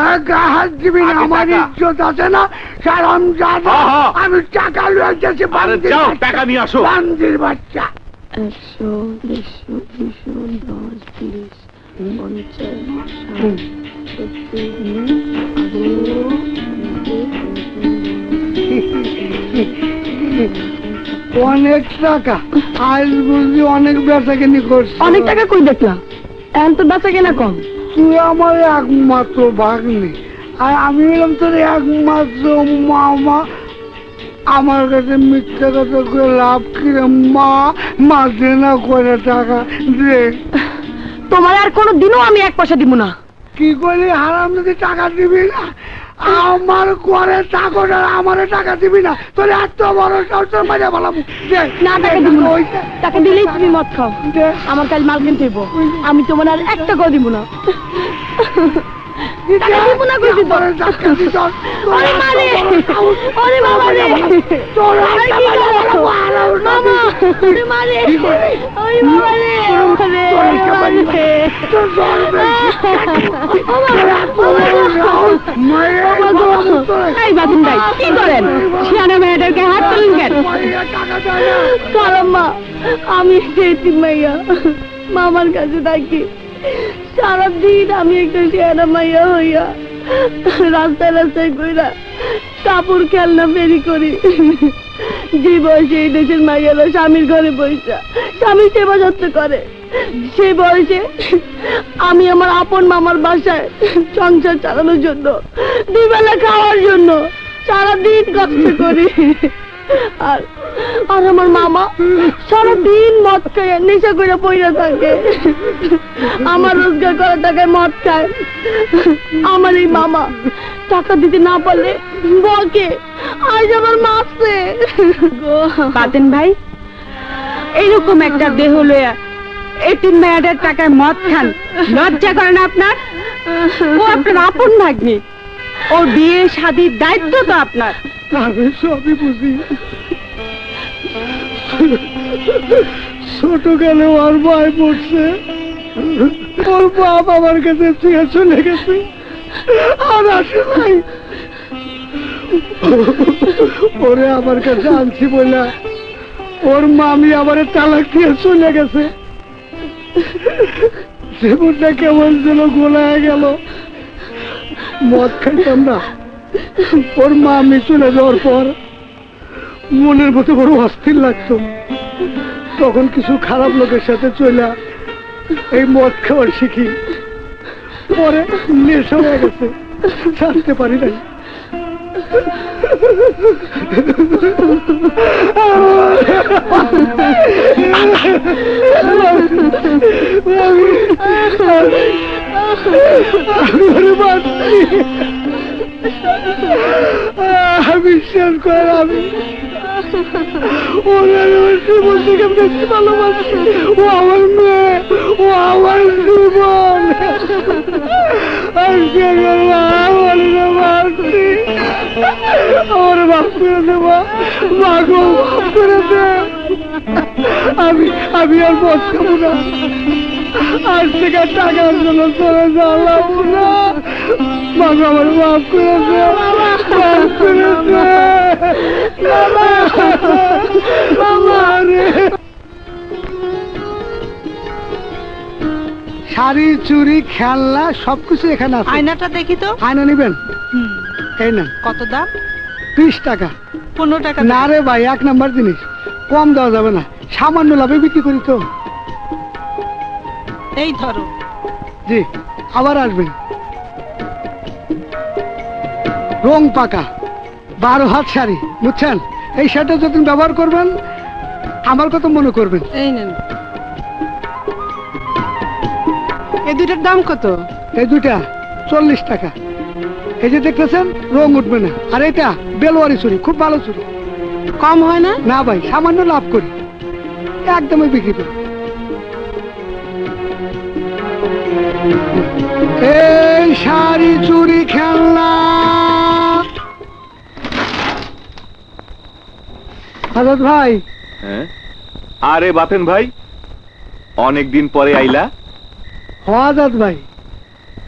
হাত দিবি না, আমার ইজ্জত আছে না, সারাম জাদা। আমি টাকা লয়ে যাচ্ছি, আরে যাও, টাকা নিয়ে আসো। বান্দির বাচ্চা। 100, 150, 200, 10, 20, 50, অনেক টাকা, আজ বুঝলি অনেক বেচা কিনি করছি। অনেক টাকা কই দেখলাম, এখন তো বেচা কেনা কম। তুই আমার একমাত্র ভাগ্নি, আর আমি হলাম তোর একমাত্র মামা। আমার কাছে মিথ্যা কথা করে লাভ কি রে? মা দে না করে টাকা দে। তোমার আর কোনো দিনও আমি 1 পয়সা দিব না। কি করলি হারাম, যদি টাকা দিবি না? আমার করে চাকর, আমার টাকা দিবি না? তোর এত বড় সংসার মাঝে বলাম না, টাকা দিব না। টাকা দিলেই তুমি মদ খাও, আমার কাল মাল কিনতে হইব। আমি তোমার আর 1 টাকাও দিব না। টাকা দিব না কইছি তো। ওরে মারে, ওরে বাবা রে, আরে কি করো? মামা, ওরে মারে, ওরে বাবা রে, এই বাদুন ভাই কি করেন? শিয়ানা মেয়েটাকে হাত তুলেন কেন? কালাম্মা, আমি এতিম মাইয়া, মামার কাছে থাকি। সারাদিন আমি একটা শিয়ানা মাইয়া হইয়া রাস্তায় রাস্তায় কইরা কাপড় খেলনা ফেরি করি। যে বয়সে এই দেশের মাইয়ারা স্বামীর ঘরে বইসা স্বামীর সেবা যত্ন করে, সেই বয়সে আমি আমার আপন মামার বাসায় সংসার চালানোর জন্য, দুই বেলা খাওয়ার জন্য সারাদিন কষ্ট করি। আর আর আমার মামা সারাদিন মদ খায়, নেশা করে পইরা থাকে। আমার রোজগার করা টাকায় মদ খায়। আমার এই মামা টাকা দিতে না পারলে বকে, আজ আমার মারছে। বাতেন ভাই, এইরকম একটা দেহ লইয়া এতিম মেয়েটার টাকায় মদ খান, লজ্জা করে না আপনার? ও আপনার আপন ভাগ্নি, ওর বিয়ে শাদীর দায়িত্ব তো আপনার। আমি সবই বুঝি, ছোট গেলে ওর ভাই পড়ছে, ওর বাপ আমার কাছে থেকে চলে গেছে, আর আসে নাই। ওরে আমার কাছে আনছি বলে ওর মামি আবার তালাক দিয়ে চলে গেছে। জীবনটা কেমন যেন গোলায় গেল। মদ খাইতাম না, ওর মামি চলে যাওয়ার পর মনের মতো বড় অস্থির লাগতো। তখন কিছু খারাপ লোকের সাথে চলে এই মদ খাওয়ার শিখি, পরে নেশা হয়ে গেছে, ছাড়তে পারি নাই। বিশ্বাস কর, আমি জীবন থেকে বেশি ভালোবাসি। ও আমার মেয়ে, ও আমার জীবন। আমার মাফ করে দেবা, মাগো মাফ করে দে। আমি আর মদ খাবো না, আজ থেকে টাকার জন্য চলে যাওয়ালাম না। মাগো আমার মাফ করে দে, মাফ করে দে। শাড়ি, চুড়ি, খেলনা সবকিছু এখানে আছে। আয়নাটা দেখি তো। আয়না নিবেন? এই না। কত দাম? 20 টাকা। 15 টাকা না রে ভাই, 1 নাম্বার জিনিস, কম দেওয়া যাবে না। সামান্য লাভে বিক্রি করি তো। এই ধরো। জি, আবার আসবেন। রং পাকা 12 হাত শাড়ি, বুঝছেন? এই শাড়িটা যতদিন ব্যবহার করবেন আমার কথা মনে করবেন। এই নেন। এই দুইটার দাম কত? এই দুইটা 40 টাকা। এই যে দেখতেছেন, রং উঠবে না। আর এটা বেলোয়ারি চুড়ি, খুব ভালো চুড়ি। কম হয় না? না ভাই, সামান্য লাভ করি, একদমই বিক্রি করি। এই শাড়ি, চুড়ি, খেলনা। আজাদ ভাই। হ্যাঁ, আরে বাতেন ভাই, অনেকদিন পরে আইলা। আজাদ ভাই,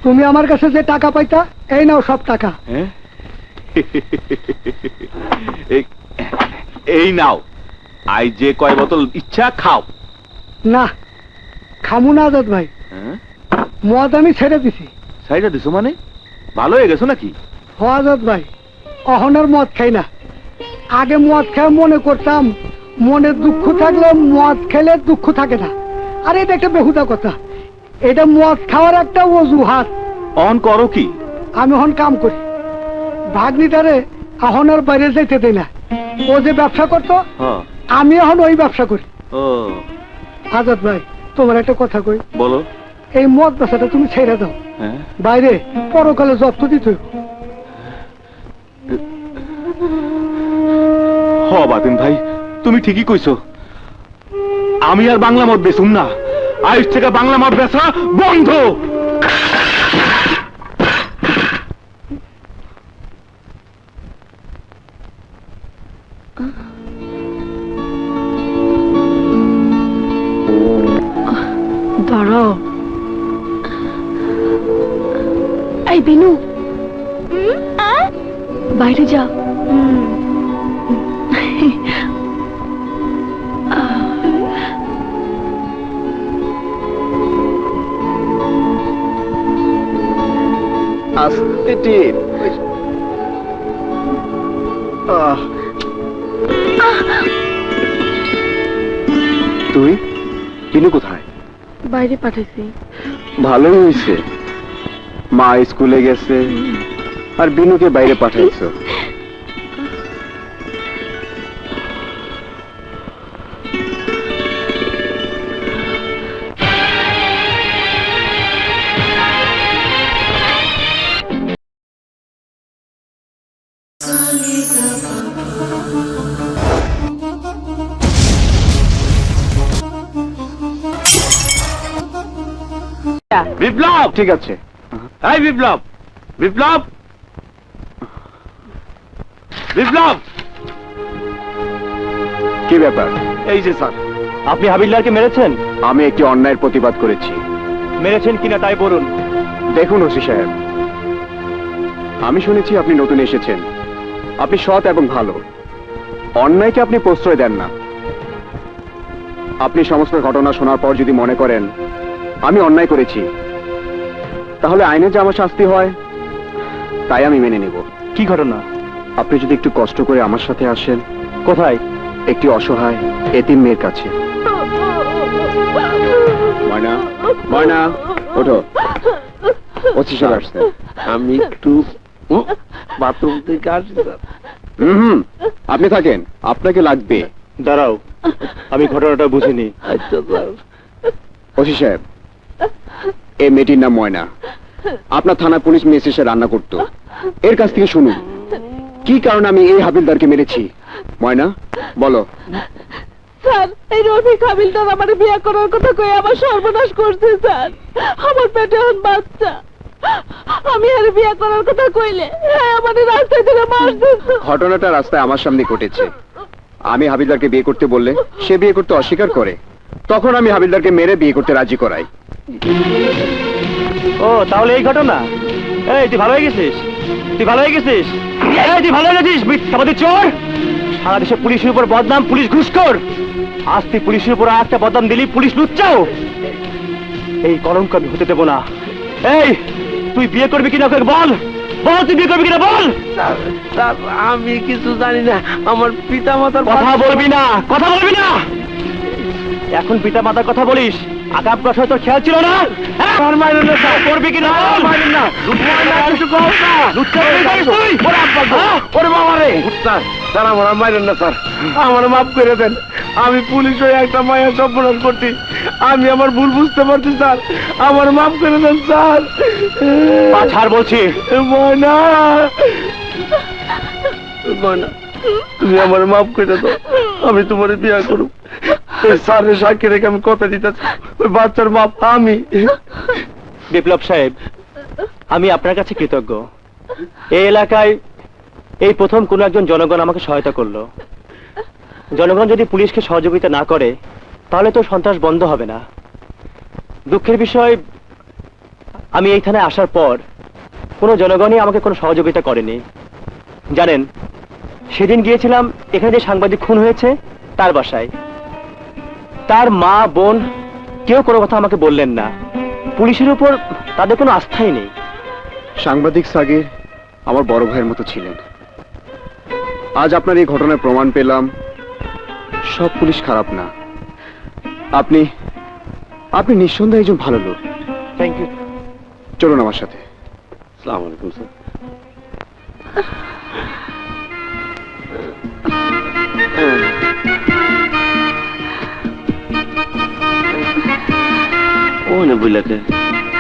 তুমি আমার কাছে যে টাকা পাইতা, এই নাও সব টাকা। হ্যাঁ, এই নাও, আই যে কয় বোতল ইচ্ছা খাও। না, খামু না আজাদ ভাই, হ্যাঁ, মদ আমি ছেড়ে দিছি। সাইডা দিছো মানে? ভালো হয়ে গেছো নাকি? আজাদ ভাই, অহনার মদ খাই না। আগে মদ খাই মনে করতাম মনে দুঃখ থাকলে মদ খেলে দুঃখ থাকে না। আর এটা একটা বেহুদা কথা, এটা মদ খাওয়ার একটা অজুহাত। অন করো কি? আমি এখন কাম করি, ভাগ্নিটারে অহনার বাইরে যাইতে দেই না। ও যে ব্যবসা করতো, হ্যাঁ, আমি এখন ওই ব্যবসা করি। ও আজাদ ভাই, তোমার একটা কথা কই। বলো। এই মদ ব্যবসাটা তুমি ছেড়ে দাও, হ্যাঁ, বাইরে পরকালে যত্ন দিতে হইব। হ বাতেন ভাই, তুমি ঠিকই কইছো। আমি আর বাংলা মদ বেচুম না। আজ থেকে বাংলা মদ বেচা বন্ধ। এই বিনু, বাইরে যা। আস্তে টিপ। তুই বিনু কোথায়? বাইরে পাঠাইছি। ভালোই হয়েছে, মা স্কুলে গেছে আর বিনুকে বাইরে পাঠাইছো। বিপ্লব, ঠিক আছে। এই বিপ্লব, বিপ্লব, বিপ্লব। কি ব্যাপার? এই যে স্যার, আপনি হাবিলদারকে মেরেছেন? আমি একটি অন্যায়ের প্রতিবাদ করেছি। মেরেছেন কিনা তাই বলুন। দেখুন ওসি সাহেব, আমি শুনেছি আপনি নতুন এসেছেন, আপনি সৎ এবং ভালো, অন্যায়কে আপনি প্রশ্রয় দেন না। আপনি সমস্ত ঘটনা শোনার পর যদি মনে করেন আমি অন্যায় করেছি, তাহলে আইনে যে আমার শাস্তি হয় তাই আমি মেনে নেব। কি ঘটনা? আপনি যদি একটু কষ্ট করে আমার সাথে আসেন। কোথায়? একটি অসহায় এতিম মেয়ের কাছে। ময়না, ময়না, ওঠো। ওসি সাহেব আসছে। আমি একটু বাথরুম থেকে আসি স্যার। আপনি থাকেন, আপনাকে লাগবে। দাঁড়াও, আমি ঘটনাটা বুঝিনি। আচ্ছা স্যার। ওসি সাহেব, এই মেয়েটির নাম ময়না, আপনার থানা পুলিশ মেস এসে রান্না করত। এর কাছ থেকে শুনুন কি কারণে আমি এই হাবিলদারকে মেরেছি। ময়না, বলো। স্যার, এই রফিক হাবিলদার আমার বিয়ে করার কথা কয়ে আমার সর্বনাশ করছে স্যার। আমার পেটে এখন বাচ্চা, আমি আর বিয়ে করার কথা কইলে আমাদের রাস্তায় থেকে মারছে। ঘটনাটা রাস্তায় আমার সামনে ঘটেছে। আমি হাবিলদারকে বিয়ে করতে বললে সে বিয়ে করতে অস্বীকার করে, তখন আমি হাবিলদারকে মেরে বিয়ে করতে রাজি করাই। ও, তাহলে এই ঘটনা। এই তুই ভালো হয়ে গেছিস, তুই ভালো হয়ে গেছিস, এই তুই ভালো হয়ে গেছিস। মিথ্যাবাদী চোর, সারা দেশে পুলিশের উপর বদনাম, পুলিশ ঘুষখোর। আজ তুই পুলিশের উপর আর একটা বদনাম দিলি, পুলিশ লুচ্চাও। এই কলঙ্ক আমি হতে দেবো না। এই তুই বিয়ে করবি কিনা ওকে বল, বল তুই বিয়ে করবি কিনা বল। স্যার, আমি কিছু জানি না, আমার পিতা মাতার কথা বলবি না, কথা বলবি না। এখন পিতা মাতার কথা বলিস, আগাম প্রশ্ন তোর খেয়াল ছিল না? করবি কিনা না? ওরে বাবা রে স্যার, স্যার আমার মাইরেন না স্যার, আমার মাফ করে দেন। আমি পুলিশ হয়ে একটা মায়ের সর্বনাশ করছি, আমি আমার ভুল বুঝতে পারছি স্যার, আমার মাফ করে দেন স্যার। ছাড় বলছি। ময়না, ময়না, তুমি আমার মাফ করে দাও, আমি তোমার বিয়ে করব। স্যারের সাক্ষী রেখে আমি কথা দিতেছি, ওই বাচ্চার বাপ আমি। বিপ্লব সাহেব, আমি আপনার কাছে কৃতজ্ঞ। এই এলাকায় এই প্রথম কোন একজন জনগণ আমাকে সহায়তা করলো। জনগণ যদি পুলিশকে সহযোগিতা না করে তাহলে তো সন্ত্রাস বন্ধ হবে না। দুঃখের বিষয়, আমি এই থানায় আসার পর কোনো জনগণই আমাকে কোনো সহযোগিতা করেনি। জানেন, সেদিন গিয়েছিলাম এখানে যে সাংবাদিক খুন হয়েছে তার বাসায়, তার মা বোন কেউ কোনো কথা আমাকে বললেন না। পুলিশের উপর তাদের কোনো আস্থাই নেই। সাংবাদিক সাগির আমার বড় ভাইয়ের মতো ছিলেন। আজ আপনার এই ঘটনার প্রমাণ পেলাম সব পুলিশ খারাপ না। আপনি আপনি নিঃসন্দেহে একজন ভালো লোক। Thank you. চলুন আমার সাথে। আসসালামু আলাইকুম স্যার। ও না বুঝলাকে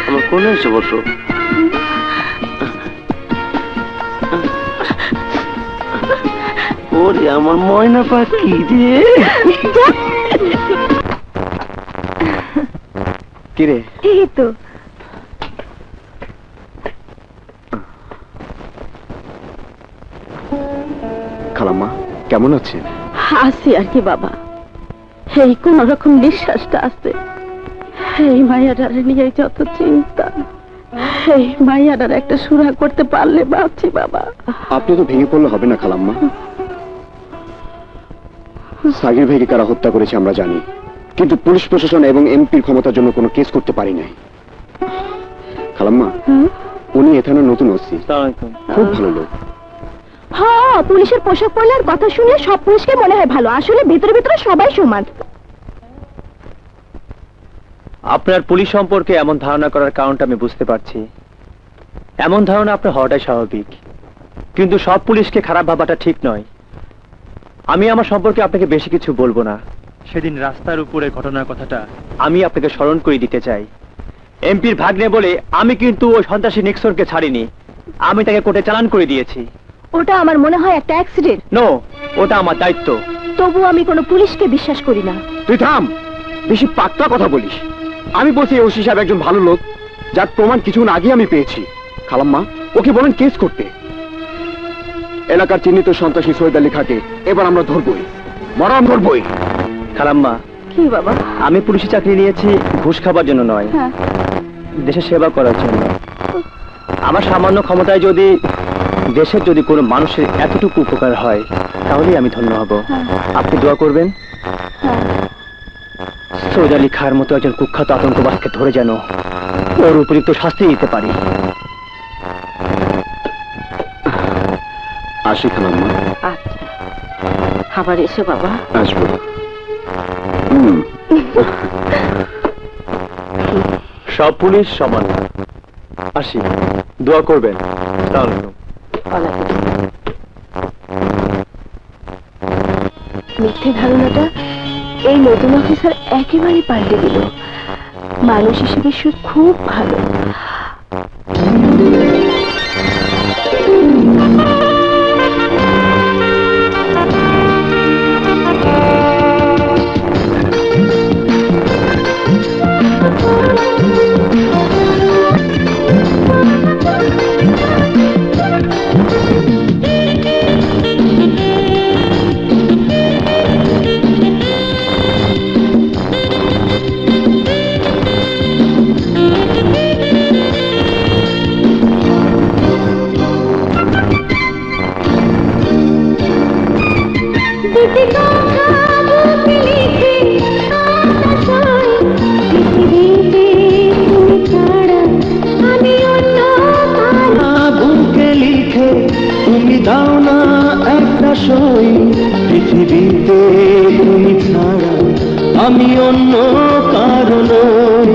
আমার কোলে এসে বসো। ওরে আমার ময়না পাখি রে। কিরে? এই তো খালাম্মা কেমন আছেন? আছি আর কি বাবা, এই কোন রকম নিঃশ্বাসটা আছে। এই মায়াটারে নিয়ে যত চিন্তা, এই মাইয়াটার একটা সুরা করতে পারলে বাঁচি বাবা। আপনি তো ভেঙে পড়লে হবে না খালাম্মা। সাগির ভাইকে কারা হত্যা করেছে আমরা জানি, কিন্তু পুলিশ প্রশাসন এবং এমপির ক্ষমতার জন্য কোনো কেস করতে পারি নাই। খালাম্মা, উনি এ থানার নতুন ওসি, খুব ভালো লোক। হ্যাঁ, পুলিশের পোশাক পরলে আর কথা শুনলে সব পুলিশকে মনে হয় ভালো, আসলে ভিতরে ভিতরে সবাই সমান। আপনার পুলিশ সম্পর্কে এমন ধারণা করার কারণটা আমি বুঝতে পারছি। এমন ধারণা আপনার হওয়াটাই স্বাভাবিক, কিন্তু সব পুলিশকে খারাপ ভাবাটা ঠিক নয়। আমি আমার সম্পর্কে আপনাকে বেশি কিছু বলবো না। সেদিন রাস্তার উপরে ঘটনার কথাটা আমি আপনাকে স্মরণ করে দিতে চাই। এমপির ভাগ্নে বলে আমি কিন্তু ওই সন্ত্রাসী নিক্সনকে ছাড়িনি, আমি তাকে কোর্টে চালান করে দিয়েছি। ওটা আমার মনে হয় একটা অ্যাক্সিডেন্ট। নো, ওটা আমার দায়িত্ব। তবু আমি কোনো পুলিশকে বিশ্বাস করি না। তুই থাম, বেশি পাক্কা কথা বলিস। আমি বলছি ওসি সাহেব একজন ভালো লোক, যার প্রমাণ কিছুক্ষণ আগে আমি পেয়েছি। খালাম্মা, ওকে বলেন কেস করতে। এলাকার চিহ্নিত সন্ত্রাসী সৈয়দ আলী খাকে এবার আমরা ধরবই, মরাম ধরবই। খালাম্মা, কি বাবা? আমি পুলিশে চাকরি নিয়েছি ঘুষ খাবার জন্য নয়, হ্যাঁ, দেশের সেবা করার জন্য। আমার সামান্য ক্ষমতায় যদি দেশের যদি কোনো মানুষের এতটুকু উপকার হয়, তাহলেই আমি ধন্য হব। আপনি দোয়া করবেন সৈয়দ আলী খাঁর মতো একজন কুখ্যাত আতঙ্কবাদকে ধরে যেন ওর উপযুক্ত শাস্তি দিতে পারি। আসি খালাম্মা। আচ্ছা, আবার এসো বাবা। আসবো। সব পুলিশ সমান। আসি, দোয়া করবেন। আসসালামু আলাইকুম। মিথ্যে ধারণাটা এই নতুন অফিসার একেবারে পাল্টে দিল। মানুষ হিসেবে সে খুব ভালো। বুকে লিখে তুমি দাও না একটা সই, পৃথিবীতে তুমি ছাড়া আমি অন্য কারো নই।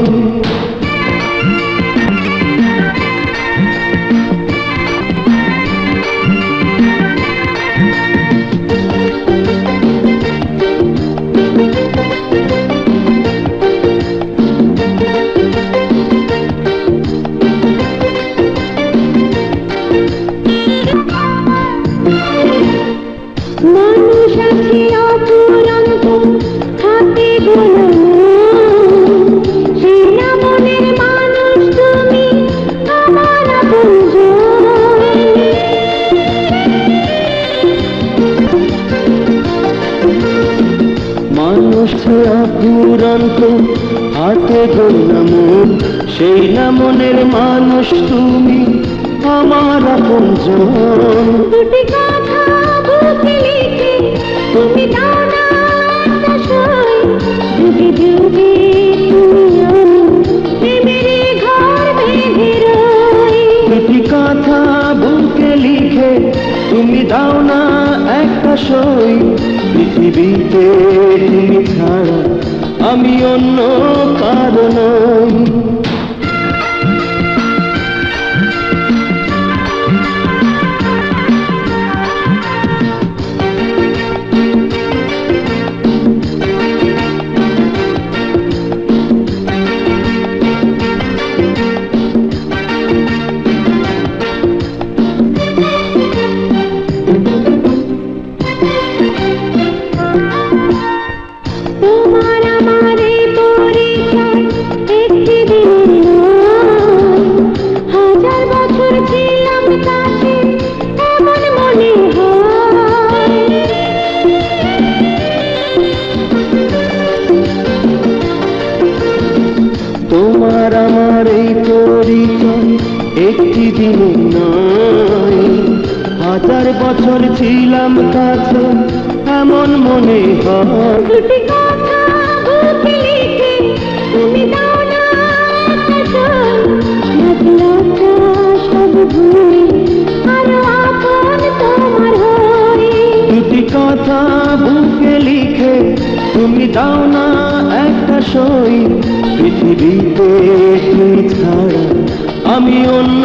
মানুষ আছে অপুরন্ত, হাতে গোনা, সে না মনের মানুষ তুমি আমার আপনজন। মানুষ অপুরন্ত, হাতে গোনা মন, সেই না মনের মানুষ তুমি আমার আপনজন। দুটি কথা বুকে লিখে তুমি দাও না একটা সই, যুগে যুগে তুমি আমি প্রেমের ঘর বেঁধে রই। দুটি কথা বুকে লিখে তুমি দাও না একটা সই, পৃথিবীতে তুমি ছাড়া আমি অন্য কারো নই। তোমার আমার এই পরিচয় একটি দিনের নয়, হাজার বছর ছিলাম কাছে এমন মনে হয়। তোমার আমার এই পরিচয় একটি দিন নয়, হাজার বছর ছিলাম কাছে এমন মনে হয়। দুটি কথা বুকে লিখে তুমি দাও না একলাটা সব ভুলে আরো আপন তোমার হয়ে। দুটি কথা বুকে লিখে তুমি দাও না একটা সই, পৃথিবীতে তুমি ছাড়া আমি অন্য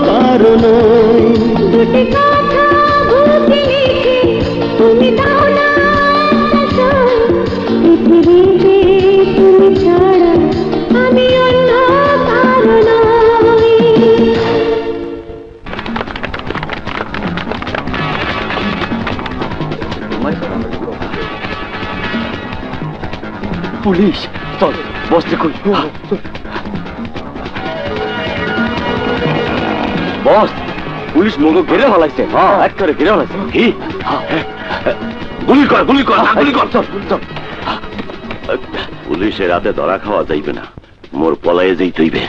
কারো নই। দুটি কথা বুকে লিখে তুমি দাও না একটা সই, পৃথিবীতে তুমি ছাড়া আমি অন্য কারো নই। পুলিশ, চল বসতে কই। বস, পুলিশ মগো ঘিরে ফেলাইছে। হ্যাঁ, এক করে ঘিরে ফেলাইছে। কি? গুলি কর, গুলি কর, গুলি কর। চল চল। পুলিশের রাতে ধরা খাওয়া যাইবে না, মোর পলায়ে যেই তৈবে।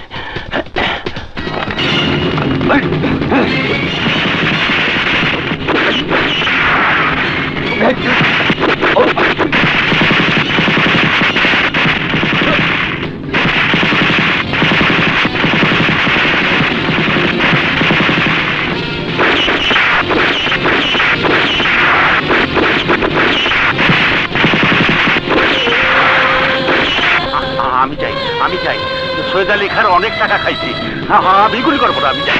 আমি চাই সৈয়দ আলী খার অনেক টাকা খাইছি। হ্যাঁ হ্যাঁ, আমি গুলি করবো না, আমি চাই।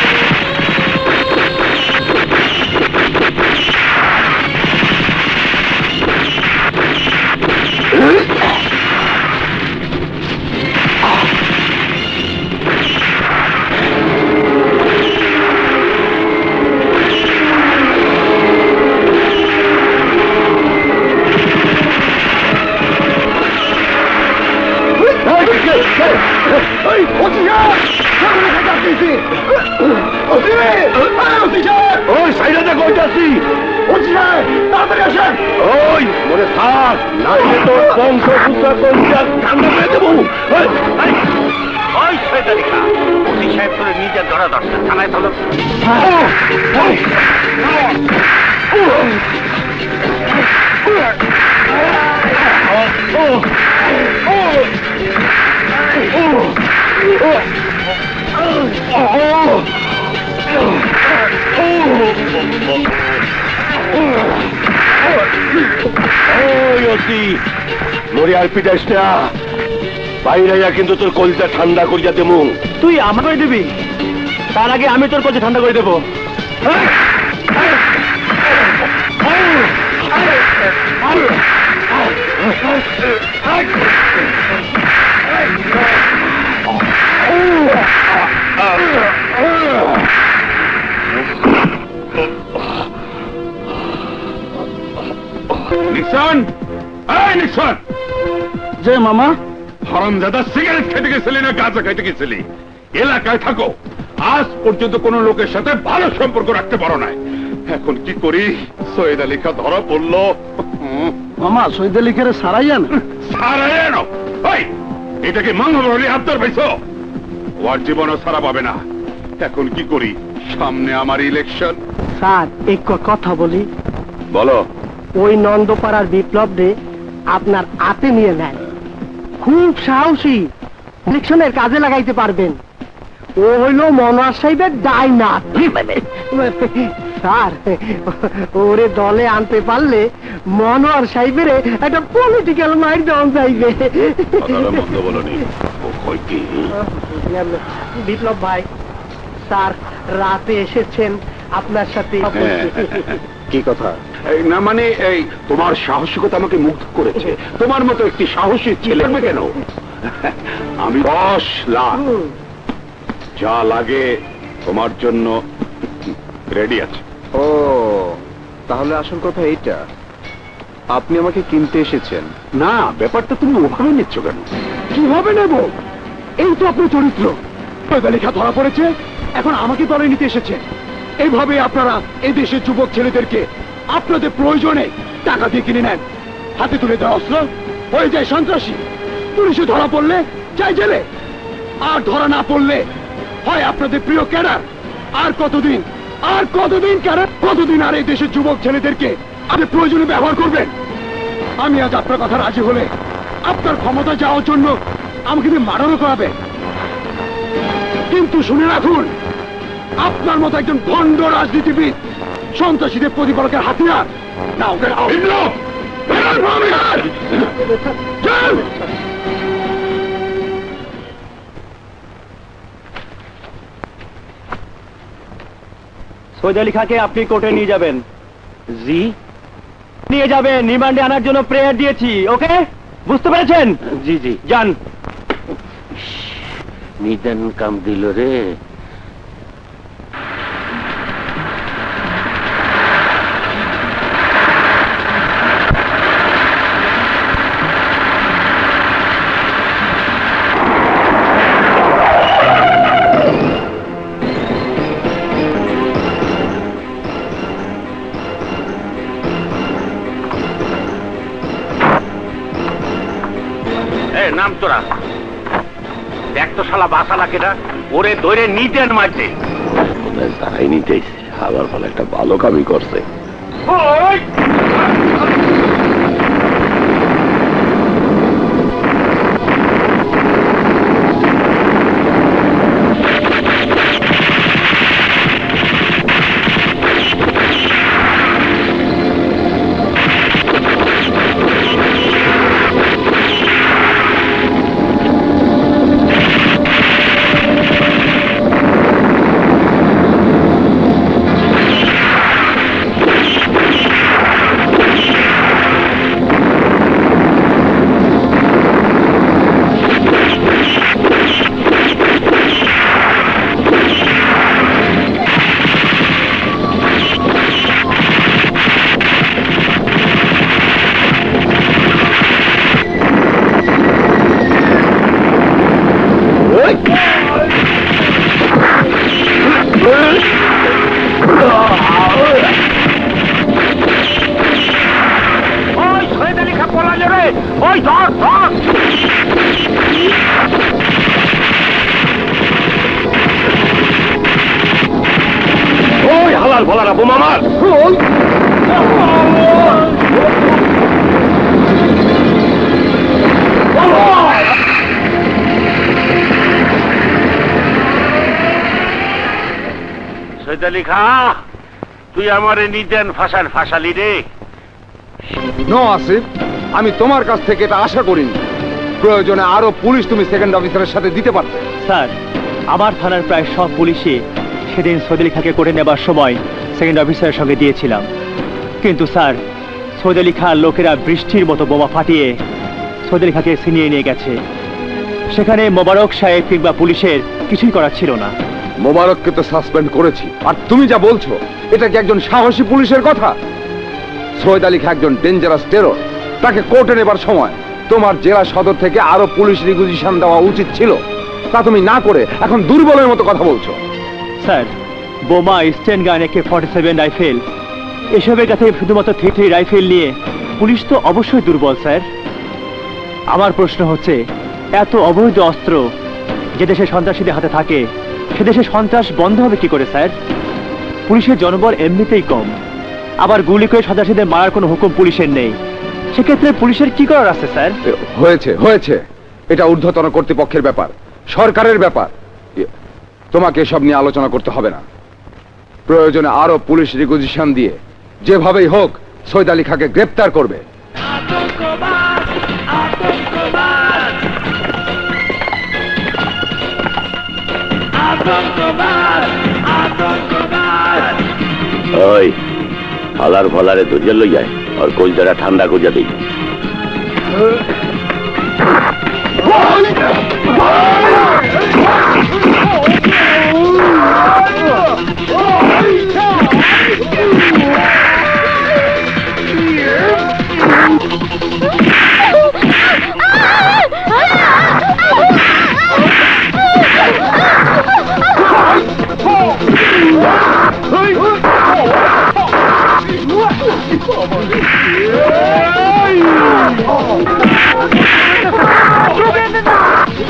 ওই সাইডে কইতাছি, তাড়াতাড়ি আসেন। ওই মনে থাক, নাইলে তো বংশ পুত্র কইতা ঠান্ডা করে দেবো। ওই সৈয়দ আলী খা, ওসি সাহেব তোরে নিজের ধরা ধরছে, থানায় চলো। মরিয়ার পিটাসটা বাইরে কিন্তু তোর কলিজা ঠান্ডা করিয়া দেবো। তুই আমাকে দিবি, তার আগে আমি তোর কাছে ঠান্ডা করে দেবো। নিক্সন, এই নিক্সন। যে মামা, হারামজাদা সিগারেট খেতে গেছিলি না গাঁজা খাইতে গেছিলি? এলাকায় থাকো, আজ পর্যন্ত কোন লোকের সাথে ভালো সম্পর্ক রাখতে পারো না। এখন কি করি? সৈয়দ আলী খা ধরা পড়লো। মামা সৈয়দ আলী খারে সারাইয়া না। সারায়নো ওই এটাকে মঙ্গলবারে হাতদার পাইছো? ওর জীবনও সারা পাবে না। এখন কি করি? সামনে আমার ইলেকশন। স্যার এক কথা বলি, বলো। ওই নন্দপাড়ার বিপ্লব রে আপনার হাতে নিয়ে নেন, খুব সাহসী, ইলেকশনের কাজে লাগাইতে পারবেন। ও হইল মনোয়ার সাহেবের ডাইনার। স্যার ওরে দলে আনতে পারলে মনোয়ার সাহেবের একটা পলিটিক্যাল মাইর দেওয়া যাইবে। মন্দ বলনি। ও কই কি? বিপ্লব ভাই, স্যার রাতে এসেছেন আপনার সাথে। কি কথা? না মানে এই তোমার সাহসিকতা আমাকে মুগ্ধ করেছে। তোমার মতো একটি সাহসী ছেলে হবে কেন? আমি 10 লাখ যা লাগে তোমার জন্য রেডি আছে। ও, তাহলে আসল কথা এইটা, আপনি আমাকে কিনতে এসেছেন? না, ব্যাপারটা তুমি ওভাবে নিচ্ছ কেন? কিভাবে নেব? এই তো আপনার চরিত্র। লেখা ধরা পড়েছে, এখন আমাকে দলে নিতে এসেছে। এইভাবে আপনারা এই দেশের যুবক ছেলেদেরকে আপনাদের প্রয়োজনে টাকা দিয়ে কিনে নেন। হাতে তুলে দেওয়া অস্ত্র হয়ে যায় সন্ত্রাসী। পুলিশে ধরা পড়লে যায় জেলে, আর ধরা না পড়লে হয় আপনাদের প্রিয় ক্যাডার আর কতদিন কতদিন আর এই দেশের যুবক ছেলেদেরকে আপনি প্রয়োজনে ব্যবহার করবেন? আমি আজ আপনার কথা রাজি হলে আপনার ক্ষমতা যাওয়ার জন্য আমাকে দিয়ে মারানো করাবে। কিন্তু শুনে রাখুন, আপনার মতো একজন ভণ্ড রাজনীতিবিদ সন্ত্রাসীদের প্রতিপালকের হাতিয়ার না। ওদের সৈয়দ আলী খাঁকে আপনি কোর্টে নিয়ে যাবেন। জি, নিয়ে যাবেন, রিমান্ডে আনার জন্য প্রেয়ার দিয়েছি। ওকে, বুঝতে পেরেছেন? জি জি। যান। নিদেন কাম দিল রে। নাম তোরা দেখ তো, শালা বাসালা কেটা ওরে ধরে নিতেন মারছে। তারাই নিতে আবার ফলে একটা ভালো কামই করছে। হালাল ভোলারা বোমা মার। সৈয়দ আলী খা, তুই আমারে নিদেন ফাঁসালি রে। নো আসিফ, আমি তোমার কাছ থেকে এটা আশা করিনি। প্রয়োজনে আরো পুলিশ তুমি সেকেন্ড অফিসারের সাথে দিতে পারতে। স্যার, আমার থানার প্রায় সব পুলিশই সেদিন সৈয়দ আলী খাঁকে করে নেবার সময় সেকেন্ড অফিসারের সঙ্গে দিয়েছিলাম। কিন্তু স্যার, সৈয়দ আলী খাঁর লোকেরা বৃষ্টির মতো বোমা ফাটিয়ে সৈয়দ আলী খাঁকে ছিনিয়ে নিয়ে গেছে। সেখানে মোবারক সাহেব কিংবা পুলিশের কিছুই করার ছিল না। মোবারককে তো সাসপেন্ড করেছি, আর তুমি যা বলছো এটা কি একজন সাহসী পুলিশের কথা? সৈয়দ আলী খাঁ একজন ডেঞ্জারাস টেরর। তাকে কোর্টে নেবার সময় তোমার জেলা সদর থেকে আরো পুলিশ রিকুইজিশন দেওয়া উচিত ছিল। তা তুমি না করে এখন দুর্বলের মতো কথা বলছো। স্যার, বোমা, স্টেন গান, AK-47 রাইফেল, এসবের কাছে শুধুমাত্র 33 রাইফেল নিয়ে পুলিশ তো অবশ্যই দুর্বল স্যার। আমার প্রশ্ন হচ্ছে, এত অবৈধ অস্ত্র যে দেশে সন্ত্রাসীদের হাতে থাকে, সে দেশে সন্ত্রাস বন্ধ হবে কি করে স্যার? পুলিশের জনবল এমনিতেই কম, আবার গুলি করে সন্ত্রাসীদের মারার কোনো হুকুম পুলিশের নেই। সেক্ষেত্রে পুলিশের কি করার আছে স্যার? হয়েছে, এটা ঊর্ধ্বতন কর্তৃপক্ষের ব্যাপার, সরকারের ব্যাপার। তোমাকে এসব নিয়ে আলোচনা করতে হবে না। প্রয়োজনে আরো পুলিশ রিকুইজিশন দিয়ে যেভাবেই হোক সৈয়দ আলী খাঁকে গ্রেপ্তার করবে। ওই হালার ভলারে ধরিয়া লই যায় আর কলজারা ঠান্ডা করিয়া দিই।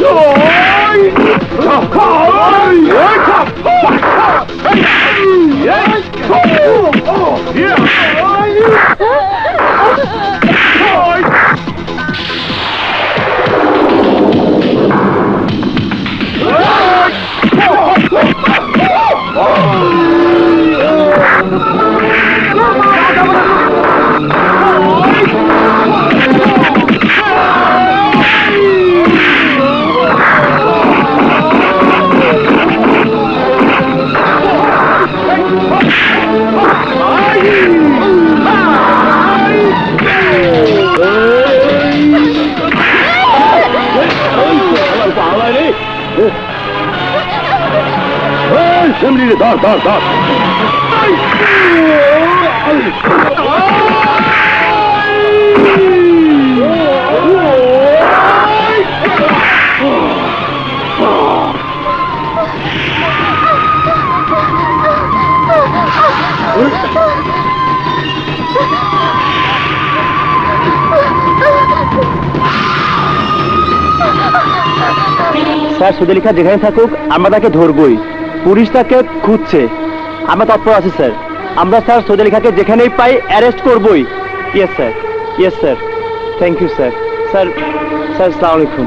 Oh! রে ধর ধর ধর স্যার সুদেলিখা যেখানে থাকুক আমরা তাকে ধরবই, পুলিশ তাকে খুঁজছে, আমরা তৎপর আছি স্যার। আমরা স্যার সুদেলিখাকে যেখানেই পাই অ্যারেস্ট করবই। Yes sir, yes sir, thank you sir. Sir sir আসসালামু আলাইকুম।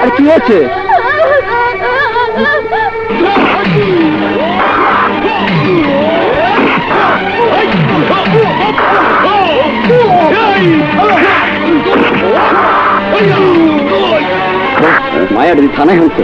আর কি হয়েছে? মায়া দিদি থানায় হচ্ছে।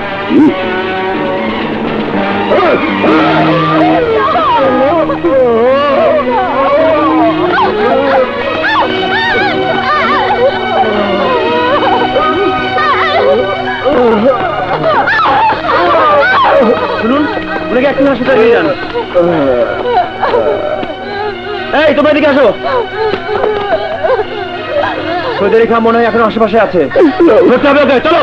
শুনুন, ওনাকে একটু হাসপাতালে নিয়ে যান। এই তোমরা এদিকে আসো। সুদেলিখা মনে হয় এখন আশেপাশে আছে। ধরতে হবে ওকে, চলো।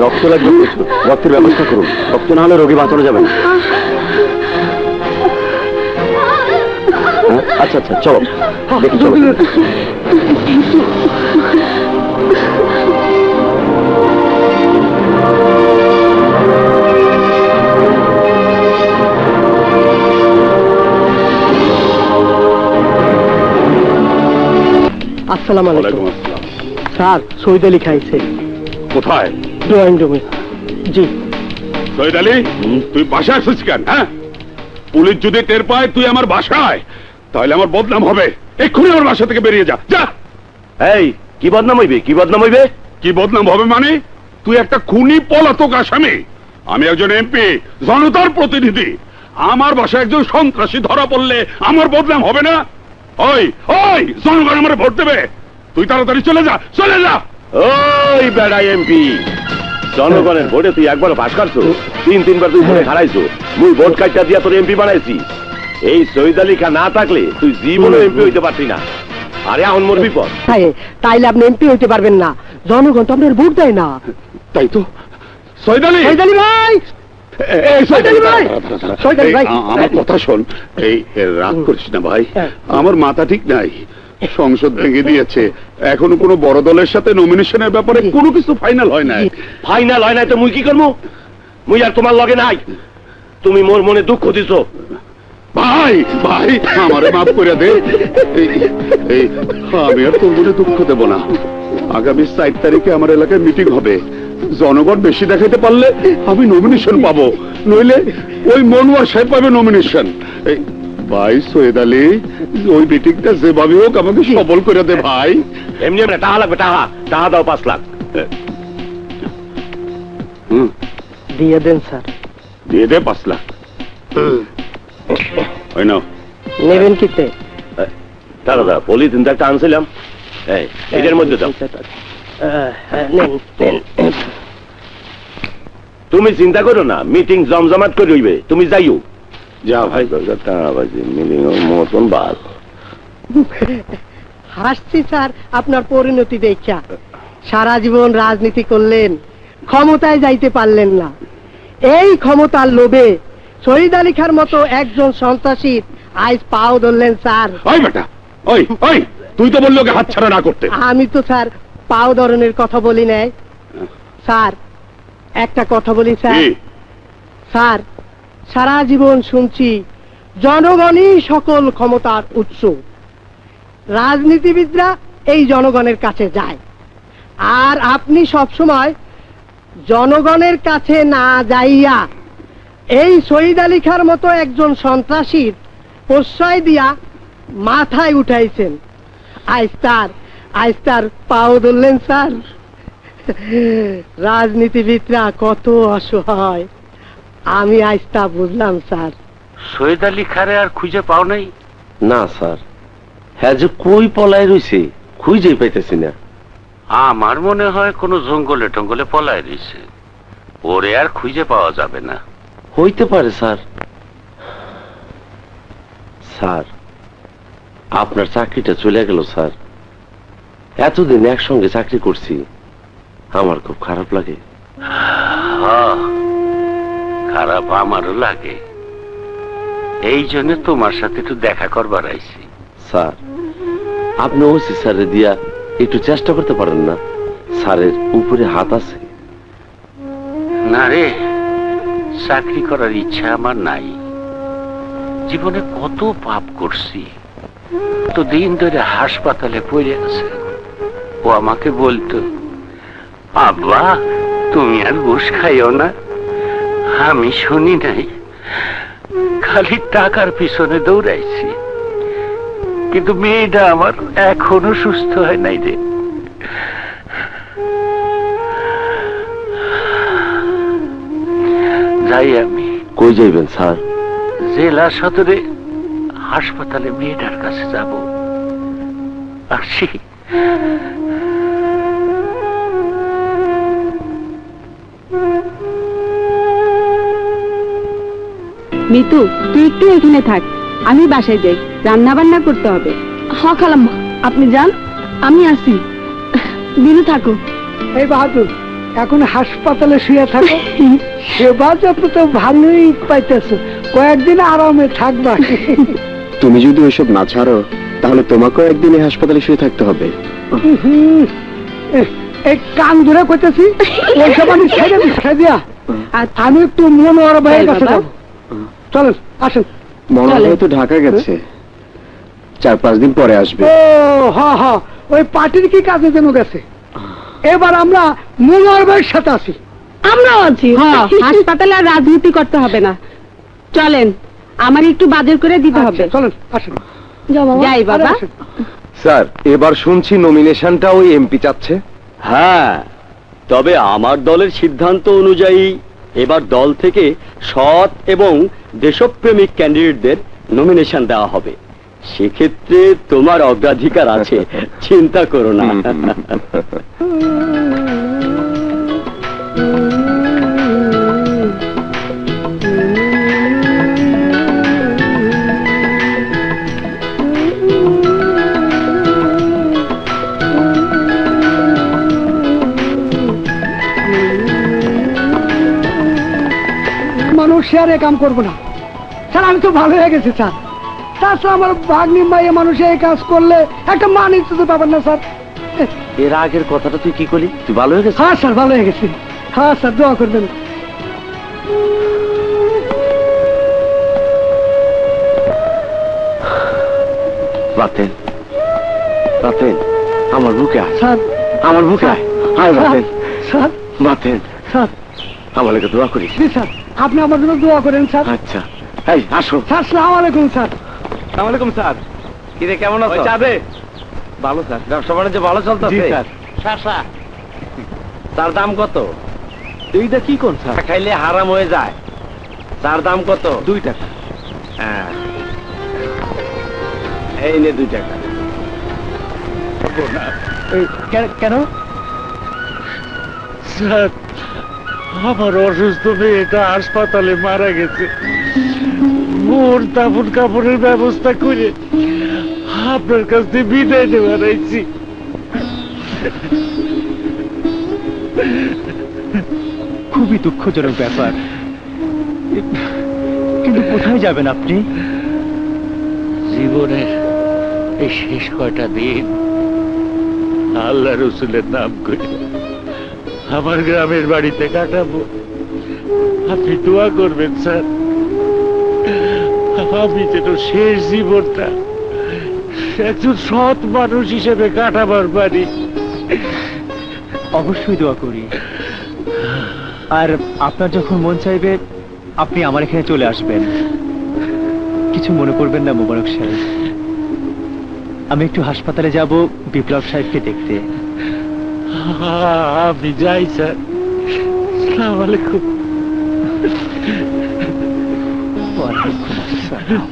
রক্ত লাগবে প্রচুর, রক্তের ব্যবস্থা করুন। রক্ত না হলে রোগী বাঁচানো যাবে না। আচ্ছা আচ্ছা চলো দেখি, চলো। আসসালামু আলাইকুম। ওয়ালাইকুম আসসালাম। স্যার সৈয়দ আলী খাইছে কোথায়? ড্রয়িং রুমে। জি। সৈয়দ আলী, তুই বাসায় আসছিস কেন? হ্যাঁ, পুলিশ যদি টের পায় তুই আমার বাসায়, তাহলে আমার বদনাম হবে। এক্ষুনি আমার বাসা থেকে বেরিয়ে যা, যা। এই কি বদনাম হইবে, কি বদনাম হইবে? কি বদনাম হবে মানে? তুই একটা খুনি পলাতক আসামি, আমি একজন এমপি, জনতার প্রতিনিধি। আমার বাসায় একজন সন্ত্রাসী ধরা পড়লে আমার বদনাম হবে না? ওই ওই জনগণ আমার ভোট দেবে, তুই তাড়াতাড়ি চলে যা, চলে যা। ওই বেড়া এমপি, জনগণের ভোটে তুই একবার পাস করছো, তিনবার তুই ভোটে হারাইছো। মুই ভোট কার্ডটা দিয়া তোর এমপি বানাইছি। এই সৈয়দ আলী খান না থাকলে তুই জীবনে এমপি হইতে পারতি না। আরে এখন মোর বিপদ। তাইলে আপনি এমপি হইতে পারবেন না, জনগণ তো আপনার ভোট দেয় না। তাই তো। সৈয়দ আলী, সৈয়দ আলী ভাই, এই সৈয়দ আলী ভাই, সৈয়দ আলী ভাই, আমার কথা শোন। এই রাগ করিস না ভাই, আমার মাথা ঠিক নাই। সংসদ ভেঙে দিয়েছে, এখনো কোনো বড় দলের সাথে নমিনেশনের ব্যাপারে কোনো কিছু ফাইনাল হয় নাই। ফাইনাল হয় নাই তো মুই কি করবো? মুই আর তোমার লগে নাই। তুমি মোর মনে দুঃখ দিছো। ভাই ভাই আমারে মাফ করে দে। এই আমি আর তোর মনে দুঃখ দেব না। আগামী 4 তারিখে আমার এলাকায় মিটিং হবে। জনগণ বেশি দেখাইতে পারলে আমি নমিনেশন পাবো, নইলে ওই মনোয়ার সাহেব পাবে নমিনেশন। ভাই সৈয়দ আলী, ওই মিটিংটা যেভাবে হোক আমাকে সফল করে দে ভাই। এমনি এমনি টাকা লাগবে, টাকা টাকা দাও 5 লাখ। দিয়ে দেন স্যার। দিয়ে দে 5 লাখ। ওই নাও। নেবেন কিতে? দাঁড়া, পলিথিন একটা আনছিলাম, এই এটার মধ্যে দাও। নেন নেন। তুমি চিন্তা করো না, মিটিং জমজমাট করে হইবে, তুমি যাইও। যা ভাই। মিটিং মতন বাল। হাসছি স্যার আপনার পরিণতি দেখা। সারা জীবন রাজনীতি করলেন, ক্ষমতায় যাইতে পারলেন না। এই ক্ষমতার লোভে শহীদ আলী খার মতো একজন সন্ত্রাসী আজ পাও ধরলেন স্যার। ওই বেটা, ওই ওই তুই তো বললি ওকে হাতছাড়া না করতে। আমি তো স্যার পাও ধরনের কথা বলি নাই স্যার। একটা কথা বলি স্যার। কি? স্যার, সারা জীবন শুনছি জনগণই সকল ক্ষমতার উৎস, রাজনীতিবিদরা এই জনগণের কাছে যায়, আর আপনি সব সময় জনগণের কাছে না যাইয়া এই শহীদ আলী খাঁর মতো একজন সন্ত্রাসীর প্রশ্রয় দিয়া মাথায় উঠাইছেন। আজ তার পাও ধরলেন স্যার। রাজনীতিবিদরা কত অসহায় আমি আজ তা বুঝলাম স্যার। সৈয়দ আলী খারে আর খুঁজে পাও নাই? না স্যার, হ্যাঁ যে কই পলায় রইছে খুঁজেই পাইতেছি না। আমার মনে হয় কোনো জঙ্গলে টঙ্গলে পলায় রয়েছে, ওরে আর খুঁজে পাওয়া যাবে না। হইতে পারে স্যার। স্যার, আপনার চাকরিটা চলে গেল স্যার। এতদিন একসঙ্গে চাকরি করছি, আমার খুব খারাপ লাগে। খারাপ আমারও লাগে, এই জন্য তোমার সাথে একটু দেখা করবার আইছি। স্যার, আপনি ওসি স্যারের দিয়া একটু চেষ্টা করতে পারেন না? স্যারের উপরে হাত আছে। না রে, চাকরি করার ইচ্ছা আমার নাই। জীবনে কত পাপ করছি, তো দিন ধরে হাসপাতালে পড়ে আছে। ও আমাকে বলতো, আব্বা তুমি আর ঘুষ খাইও না। আমি শুনি নাই, খালি টাকার পিছনে দৌড়াইছি। কিন্তু মেয়েটা আমার এখনো সুস্থ হয় নাই রে। যাই আমি। কই যাইবেন স্যার? জেলা সদরে হাসপাতালে মেয়েটার কাছে যাব। আসি। মিতু, তুই একটু এখানে থাক, আমি বাসায় যাই, রান্না বান্না করতে হবে। হ খালাম্মা, আপনি যান, আমি আসি। বিনু থাকো। এই বাহাদুর, এখন হাসপাতালে শুয়ে থাকো, সেবা যত তো ভালোই পাইতেছো, কয়েকদিন আরামে থাকবা। তুমি যদি ওইসব না ছাড়ো তাহলে তোমাকেও একদিন এই হাসপাতালে শুয়ে থাকতে হবে। এই কান ধরে কইতেছি, ওইসব আমি ছেড়ে দিয়া আমি একটু মনোহর ভাইয়ের কাছে যাবো। চলেন, আসেন। মনোহর ভাই তো ঢাকা গেছে, 4-5 দিন পরে আসবে। ও হ্যাঁ হ্যাঁ, ওই পার্টির কি কাজে যেন গেছে। এবার আমরা মনোহর ভাইয়ের সাথে আছি। আমরাও আছি। হাসপাতালে আর রাজনীতি করতে হবে না, চলেন, আমার একটু বাজার করে দিতে হবে। চলেন, আসেন। যাই বাবা। স্যার, এবার শুনছি নমিনেশনটা ওই এমপি চাচ্ছে। হ্যাঁ, তবে আমার দলের সিদ্ধান্ত অনুযায়ী এবার দল থেকে সৎ এবং দেশপ্রেমিক ক্যান্ডিডেটদের নমিনেশন দেওয়া হবে। সেক্ষেত্রে তোমার অগ্রাধিকার আছে, চিন্তা করো না। মানুষ আর এ কাম করবো না স্যার, আমি তো ভালো হয়ে গেছি স্যার। তাছাড়া আমার ভাগ্নি মাইয়া মানুষ এই কাজ করলে একটা মান ইজ্জত পাবেন না স্যার। এর আগের কথাটা তুই কি করলি? তুই ভালো হয়ে গেছিস? হ্যাঁ স্যার, ভালো হয়ে গেছি। হ্যাঁ স্যার, দোয়া করবেন। রাতেন, রাতেন, আমার বুকে আয়। স্যার, আমার বুকে আয়। আয় রাতেন। স্যার, রাতেন, স্যার, আমার লাগে দোয়া করিস। জি স্যার, আপনি আমার জন্য দোয়া করেন স্যার। আচ্ছা, এই আসো। স্যার, সালাম আলাইকুম স্যার। আসসালামু আলাইকুম স্যার। কি রে, কেমন আছো? যাবে ভালো স্যার, ব্যবসা বাণিজ্য ভালো চলতেছে? স্যার, তার দাম কত? এইটা কি কোন স্যার? খাইলে হারাম হয়ে যায়। তার দাম কত? 2 টাকা। হ্যাঁ, এই নে 2 টাকা। কেন? স্যার, আমার অসুস্থ মেয়েটা হাসপাতালে মারা গেছে। ওর দাফন কাপড়ের ব্যবস্থা করে আপনার কাছ থেকে বিদায় নেওয়ার আইছি। খুবই দুঃখজনক ব্যাপার, কিন্তু কোথায় যাবেন আপনি? জীবনের এই শেষ কয়টা দিন আল্লাহ রসুলের নাম করে আমার গ্রামের বাড়িতে কাটাবো। আপনি দোয়া করবেন স্যার, আমি যেন শেষ জীবনটা একজন সৎ মানুষ হিসেবে কাটাবার পারি। অবশ্যই দোয়া করি। আর আপনার যখন মন চাইবে আপনি আমার এখানে চলে আসবেন। কিছু মনে করবেন না মোবারক সাহেব, আমি একটু হাসপাতালে যাব বিপ্লব সাহেবকে দেখতে। আমি যাই স্যার। আসসালামু আলাইকুম। ওয়ালাইকুম আসসালাম।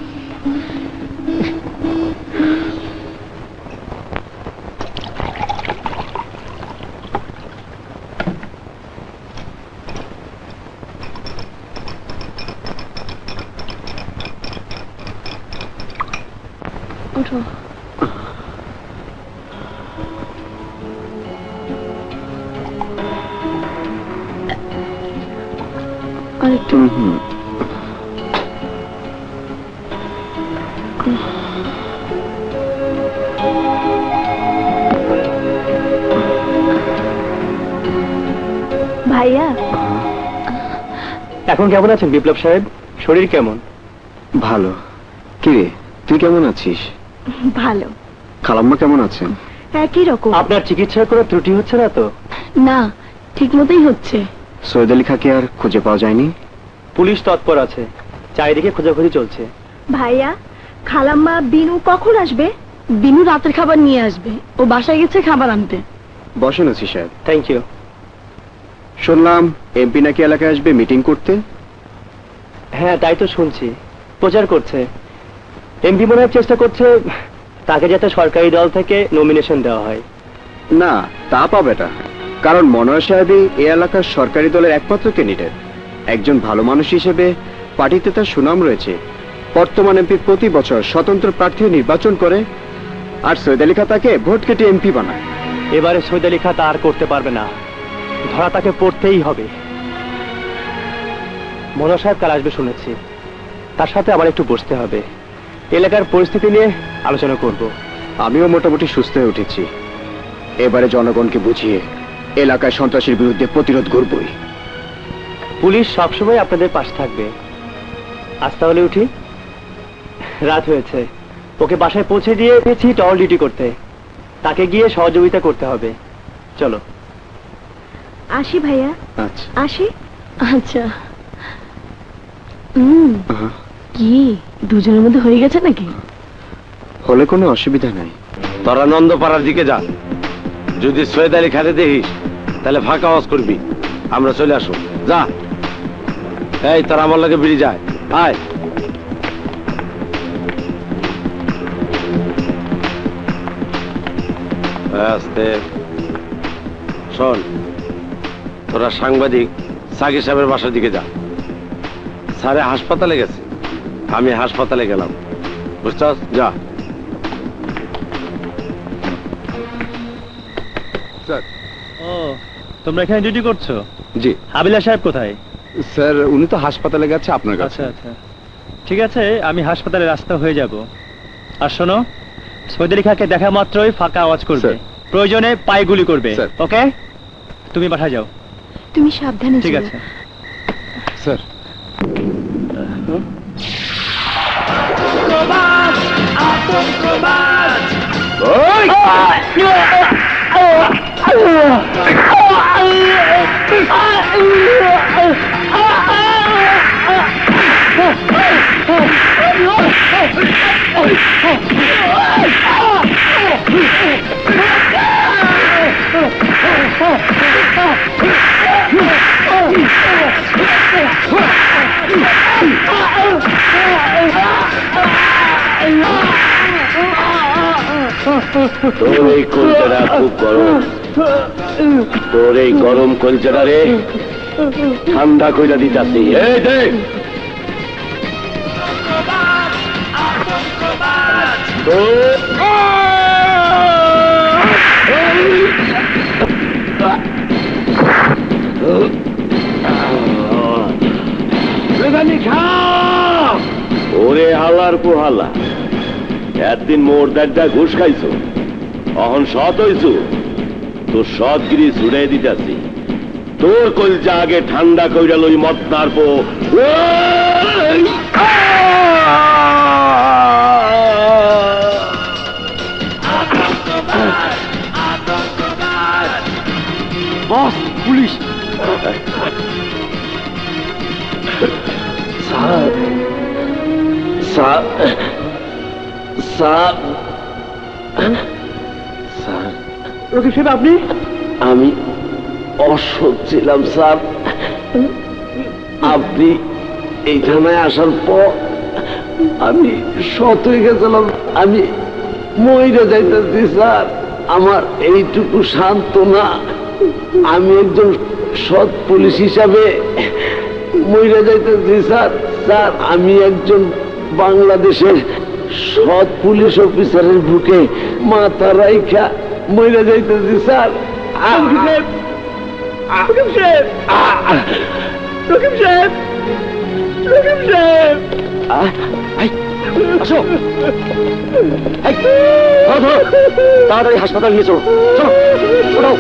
ওঠো। আরেকটু। ভাইয়া, এখন কেমন আছেন বিপ্লব সাহেব? শরীর কেমন? ভালো। কি রে, তুই কেমন আছিস? ভালো। খালাম্মা কেমন আছেন? একই রকম। আপনার চিকিৎসার কোনো ত্রুটি হচ্ছে না তো? না, ঠিক মতোই হচ্ছে। সৈয়দ আলী খাঁকে আর খুঁজে পাওয়া যায়নি? পুলিশ তৎপর আছে, চারিদিকে খোঁজাখুঁজি চলছে। ভাইয়া, খালাম্মা বিনু কখন আসবে? বিনু রাতের খাবার নিয়ে আসবে, ও বাসায় গেছে খাবার আনতে। বসেন ওসি সাহেব। Thank you. শুনলাম এমপি নাকি এলাকায় আসবে মিটিং করতে। হ্যাঁ, তাই তো শুনছি। প্রচার করছে। এমপি মনে হয় চেষ্টা করছে তাকে যাতে সরকারি দল থেকে নমিনেশন দেওয়া হয়। না, তা পাবে না, কারণ মনোয়ার সাহেবই এ এলাকার সরকারি দলের একমাত্র ক্যান্ডিডেট। একজন ভালো মানুষ হিসেবে পার্টিতে তার সুনাম রয়েছে। বর্তমান এমপি প্রতি বছর স্বতন্ত্র প্রার্থী নির্বাচন করে, আর সৈয়দ আলী খাঁ তাকে ভোট কেটে এমপি বানায়। এবারে সৈয়দ আলী খাঁ তা আর করতে পারবে না, ধরা তাকে পড়তেই হবে। মনোয়ার সাহেব কাল আসবে শুনেছি, তার সাথে আমার একটু বসতে হবে। এলাকার পরিস্থিতি নিয়ে আলোচনা করব। আমিও মোটামুটি সুস্থ হয়ে উঠেছি। এবারে জনগণকে বুঝিয়ে এলাকায় সন্ত্রাসের বিরুদ্ধে প্রতিরোধ করবই। পুলিশ সবসময় আপনাদের পাশে থাকবে। আজ তাহলে উঠি, রাত হয়েছে। ওকে বাসায় পৌঁছে দিয়ে গেছি টহল ডিউটি করতে, তাকে গিয়ে সহযোগিতা করতে হবে। চলো আসি ভাইয়া। আচ্ছা। আসি। আচ্ছা। কি দুজনের মধ্যে হয়ে গেছে নাকি? হলে কোনো অসুবিধা নাই। তোরা নন্দপাড়ার দিকে যা, যদি সৈয়দ আলী খাতে দেখিস তাহলে ফাঁকা আওয়াজ করবি, আমরা চলে আসো। যা। এই তোরা আমার লাগে বেরিয়ে যায়। আয়। আস্তে। শোন, তোরা সাংবাদিক সাকিব সাহেবের বাসার দিকে যা। স্যারে হাসপাতালে গেছে, আমি হাসপাতালে গেলাম, বুঝছস? যা। স্যার। ও, তোমরা এখানে ডিউটি করছো? জি হাবিলা সাহেব কোথায়? স্যার, উনি তো হাসপাতালে গেছে আপনার কাছে। আচ্ছা আচ্ছা, ঠিক আছে, আমি হাসপাতালে রাস্তা হয়ে যাব। আর শোনো, সৈয়দ আলী খাঁকে দেখা মাত্রই ফাঁকা আওয়াজ করবে, প্রয়োজনে পায়ে গুলি করবে। ওকে, তুমি বাসায় যাও। তুমি সাবধানে ঠিক যেও। আছে স্যার। তোর এই কলচাটা খুব গরম, তোর এই গরম কলচাটা রে ঠান্ডা কইরা দিতাছি। এই দেখ, ওরে হালার পোহালা, একদিন মোর দাদা ঘুষ খাইছো, অহন সৎ হইছো, তোর সৎগিরি ছুড়াই দিতেছি। তোর কলজা আগে ঠান্ডা কইরা লই মত নারবো। Boss, police! Sir sir sir sir, Rakib সাহেব আপনি? আমি অসৎ ছিলাম স্যার। আপনি এই থানায় আসার পর আমি সৎ হয়ে গেছিলাম। আমি মইরা যাইতেছি স্যার। আমার এইটুকু সান্ত্বনা, আমি একজন সৎ পুলিশ হিসাবে মইরা যাইতেছি স্যার। স্যার, আমি একজন বাংলাদেশের সৎ পুলিশ অফিসারের বুকে মাথা রাইখা মইরা যাইতেছি স্যার। রকিব সাহেব! রকিব সাহেব! রকিব সাহেব! আসো, তাড়াতাড়ি হাসপাতাল নিয়ে চলো। চলো, ওঠাও।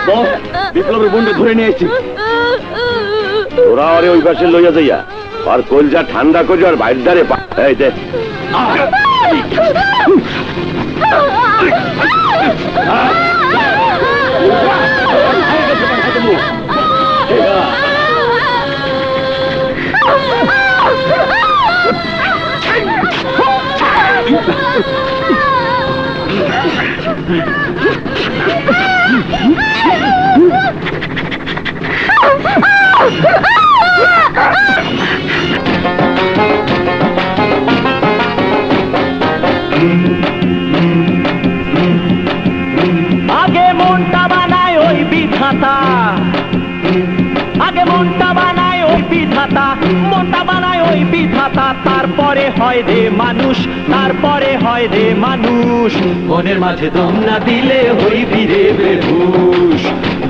বস, বিপ্লবের বন্ধু ধরে নিয়েছি। তোরা আরে ওই পাশে লইয়া যাইয়া আর কলজা ঠান্ডা করে আর বাইর ধারে এই দে। আগে মনটা বানায় ওই বিধাতা, আগে মনটা বানায় ওই বিধাতা, মনটা বানায় ওই বিধাতা, তারপরে হয় রে মানুষ, তারপরে হয় রে মানুষ। মনের মাঝে দম না দিলে হইবি রে বেহুশ,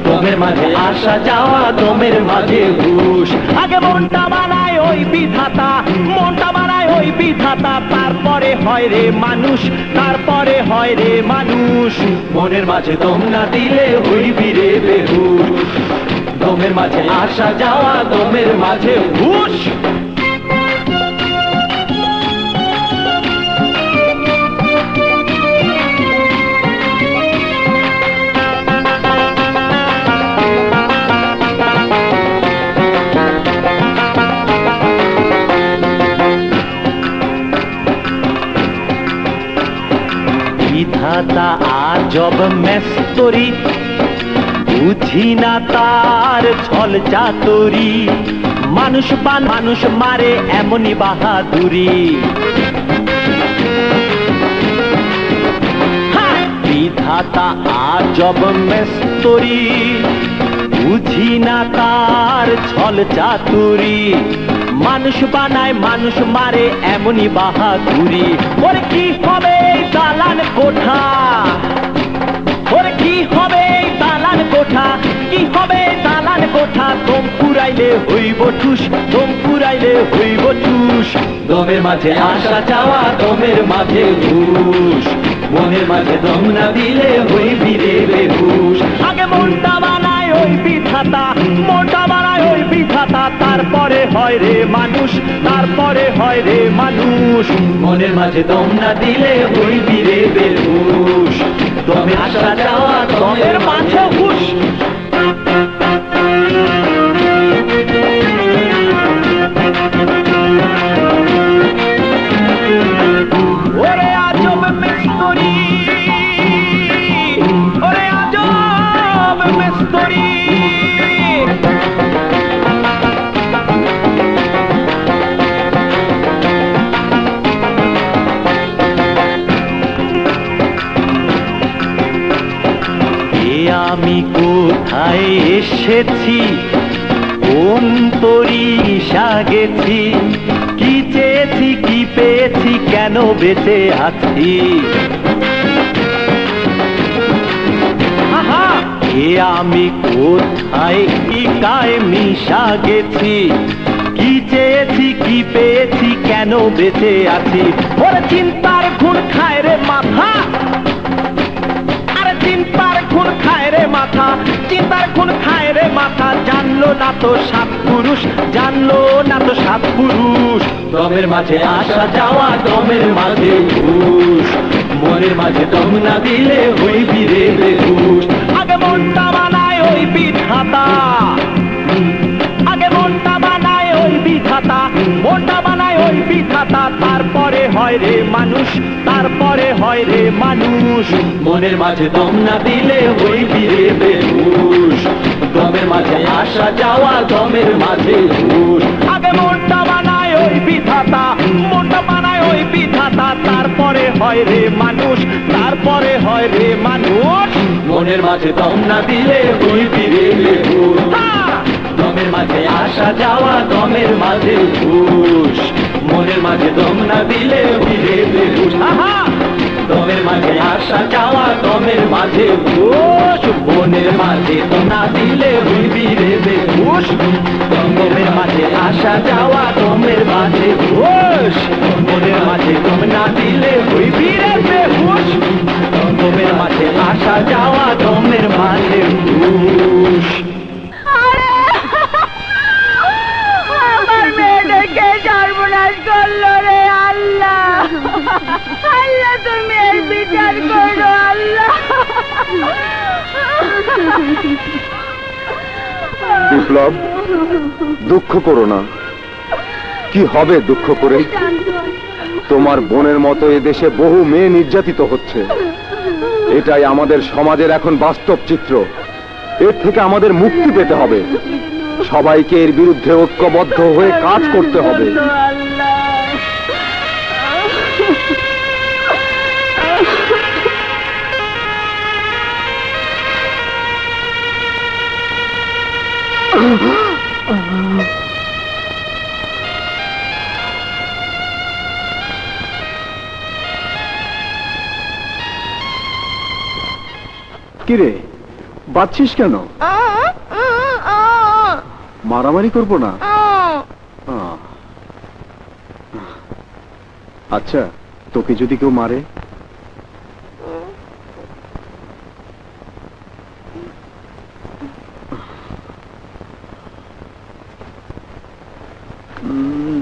দমের মাঝে আসা যাওয়া, দমের মাঝে হুশ। আগে মনটা বানায় ওই বিধাতা, মনটা বানায় ওই বিধাতা, তারপরে হয় রে মানুষ, তারপরে হয় রে মানুষ। মনের মাঝে দম না দিলে হইবি রে বেহুশ, দমের মাঝে আসা যাওয়া, দমের মাঝে হুশ। বিধাতা আজব মেস্তরি, বুঝি না তার ছল চাতুরি, মানুষ বান মানুষ মারে এমনই বাহাদুরি। বিধাতা আজব মেস্তরি, বুঝি না তার ছল চাতুরি, মানুষ বানায় মানুষ মারে এমনই বাহাদুরি। ওর কি হবে এই দালান কোঠা, ওর কি হবে এই দালান কোঠা, কি হবে দালান কোঠা, দম পুরাইলে হইব ঠুস, দম পুরাইলে হইব ঠুস। দমের মাঝে আসা যাওয়া, দমের মাঝে হুশ, মনের মাঝে দম না দিলে হইবি রে বেহুশ। আগে মনটা বানায় ওই বিধাতা, মনটা বানায় ওই বিধাতা, তারপরে হয় রে মানুষ, তারপরে হয় রে মানুষ। মনের মাঝে দম না দিলে হইবি রে বেহুশ, দমে আসা যাওয়া, দমের মাঝে হুশ। ওরে আজব মেস্তরি, ওরে আজব মেস্তরি, আমি কোথায় এসেছি, কোন তরিষা গেছি, কি চেয়েছি কি পেয়েছি, কেন বেঁচে আছি। এ আমি কোথায় কি কায় মিশা গেছি, কি চেয়েছি কি পেয়েছি কেন বেঁচে আছি। ওরে চিন্তার খুন খায় রে মাথা, আরে চিন্তার খুন খায় রে মাথা, চিন্তার খুন খায় রে মাথা। জানলো না তো সাত পুরুষ, জানলো না তো সাত পুরুষ। দমের মাঝে আসা যাওয়া, দমের মাঝে ঘুষ, মনের মাঝে দম না দিলে হইবি রে বেহুশ। আগে মনটা বানায় ওই বিধাতা, আগে মনটা বানায় ওই বিধাতা, মনটা বানায় ওই বিধাতা। তারপরে হয় রে মানুষ, তারপরে হয় রে মানুষ। মনের মাঝে দম না দিলে হইবি রে বেহুশ, দমের মাঝে আসা যাওয়া, দমের মাঝে ঘুষ। আগে মনটা বানায় ওই বিধাতা, মনটা বানায় ওই বিধাতা। তারপরে হয় রে মানুষ, তারপরে হয় রে মানুষ। মনের মাঝে দম না দিলে হইবি রে বেহুশ, দমের মাঝে আসা যাওয়া, দমের মাঝে ঘুষ। মনের মাঝে দম না দিলে হইবে বেহুশ, দমের মাঝে আসা যাওয়া, দমের মাঝে ঘুষ। মনের মাঝে দম না দিলে হইবি রে বেহুশ, দমের মাঝে আসা যাওয়া, দমের মাঝে ঘুষ। মনের মাঝে দম না দিলে হইবি রে বেহুশ, দমের মাঝে আসা যাওয়া, দমের মাঝে ঘুষ। আমার মেয়েটাকে সর্বনাশ করলো রে আল্লাহ, আল্লাহ তুমি এর বিচার করো আল্লাহ। বিপ্লব, দুঃখ করো না। কি হবে দুঃখ করে? তোমার বোনের মতো এদেশে বহু মেয়ে নির্যাতিত হচ্ছে। এটাই আমাদের সমাজের এখন বাস্তব চিত্র। এর থেকে আমাদের মুক্তি পেতে হবে। সবাইকে এর বিরুদ্ধে ঐক্যবদ্ধ হয়ে কাজ করতে হবে। কিরে, বাঁচছিস কেন? মারামারি করবো না? আচ্ছা, তোকে যদি কেউ মারে?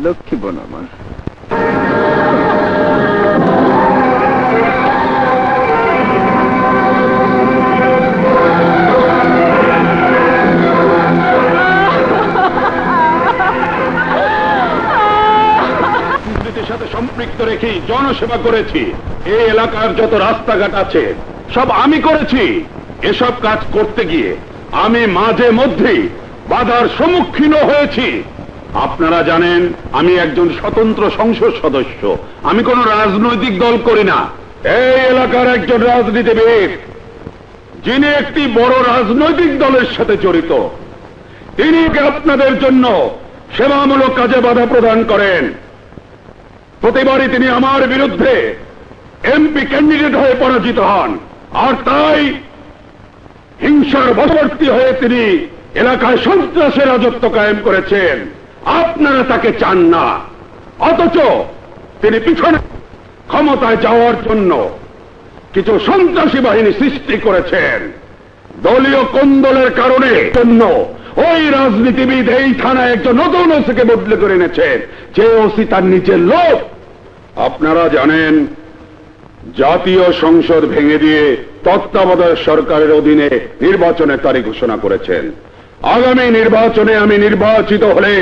লক্ষ্মী বোন আমার। সাথে সম্পৃক্ত রেখে জনসেবা করেছি। এই এলাকার যত রাস্তাঘাট আছে সব আমি করেছি। এসব কাজ করতে গিয়ে আমি মাঝে মধ্যেই বাধার সম্মুখীন হয়েছি। আপনারা জানেন আমি একজন স্বতন্ত্র সংসদ সদস্য, আমি কোন রাজনৈতিক দল করি না। এই এলাকার একজন রাজনীতিবিদ যিনি একটি বড় রাজনৈতিক দলের সাথে জড়িত, তিনি আপনাদের জন্য সেবামূলক কাজে বাধা প্রদান করেন। প্রতিবারই তিনি আমার বিরুদ্ধে এমপি ক্যান্ডিডেট হয়ে পরাজিত হন, আর তাই হিংসার বশবর্তী হয়ে তিনি এলাকায় সন্ত্রাসের রাজত্ব কায়েম করেছেন। আপনারা তাকে চান না, অথচ তিনি পিছনে ক্ষমতায় যাওয়ার জন্য কিছু সন্ত্রাসী বাহিনী সৃষ্টি করেছেন। দলীয় কোন্দলের কারণে জন্য ওই রাজনীতিবিদ এই থানায় একজন নতুন ওসিকে বদলে করে এনেছেন, যে ওসি তার নিজের লোক। আপনারা জানেন জাতীয় সংসদ ভেঙে দিয়ে তত্ত্বাবধায়ক সরকারের অধীনে নির্বাচনের তারিখ ঘোষণা করেছেন। আগামী নির্বাচনে আমি নির্বাচিত হলে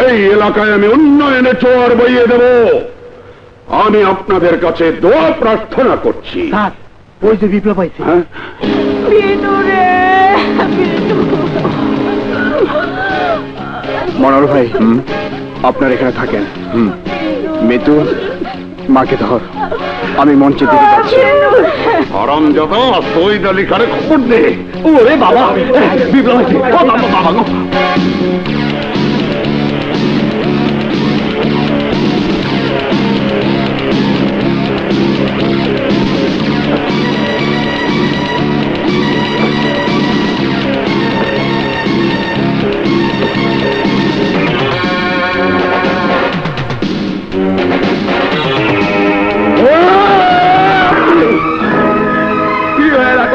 এই এলাকায় আমি উন্নয়নের জোয়ার বইয়ে দেব। আমি আপনাদের কাছে দোয়া প্রার্থনা করছি। স্যার, ওই যে বিপ্লব হয়েছে। হ্যাঁ, মনোহর ভাই, আপনার এখানে থাকেন। মিতু, মাকে ধর, আমি মঞ্চে দিতে যাচ্ছি। হারামজাদা, সৈয়দ আলী খানে খবর দে। ওরে বাবা, বিপ্লব হয়েছে। ও বাবা, বাবা গো।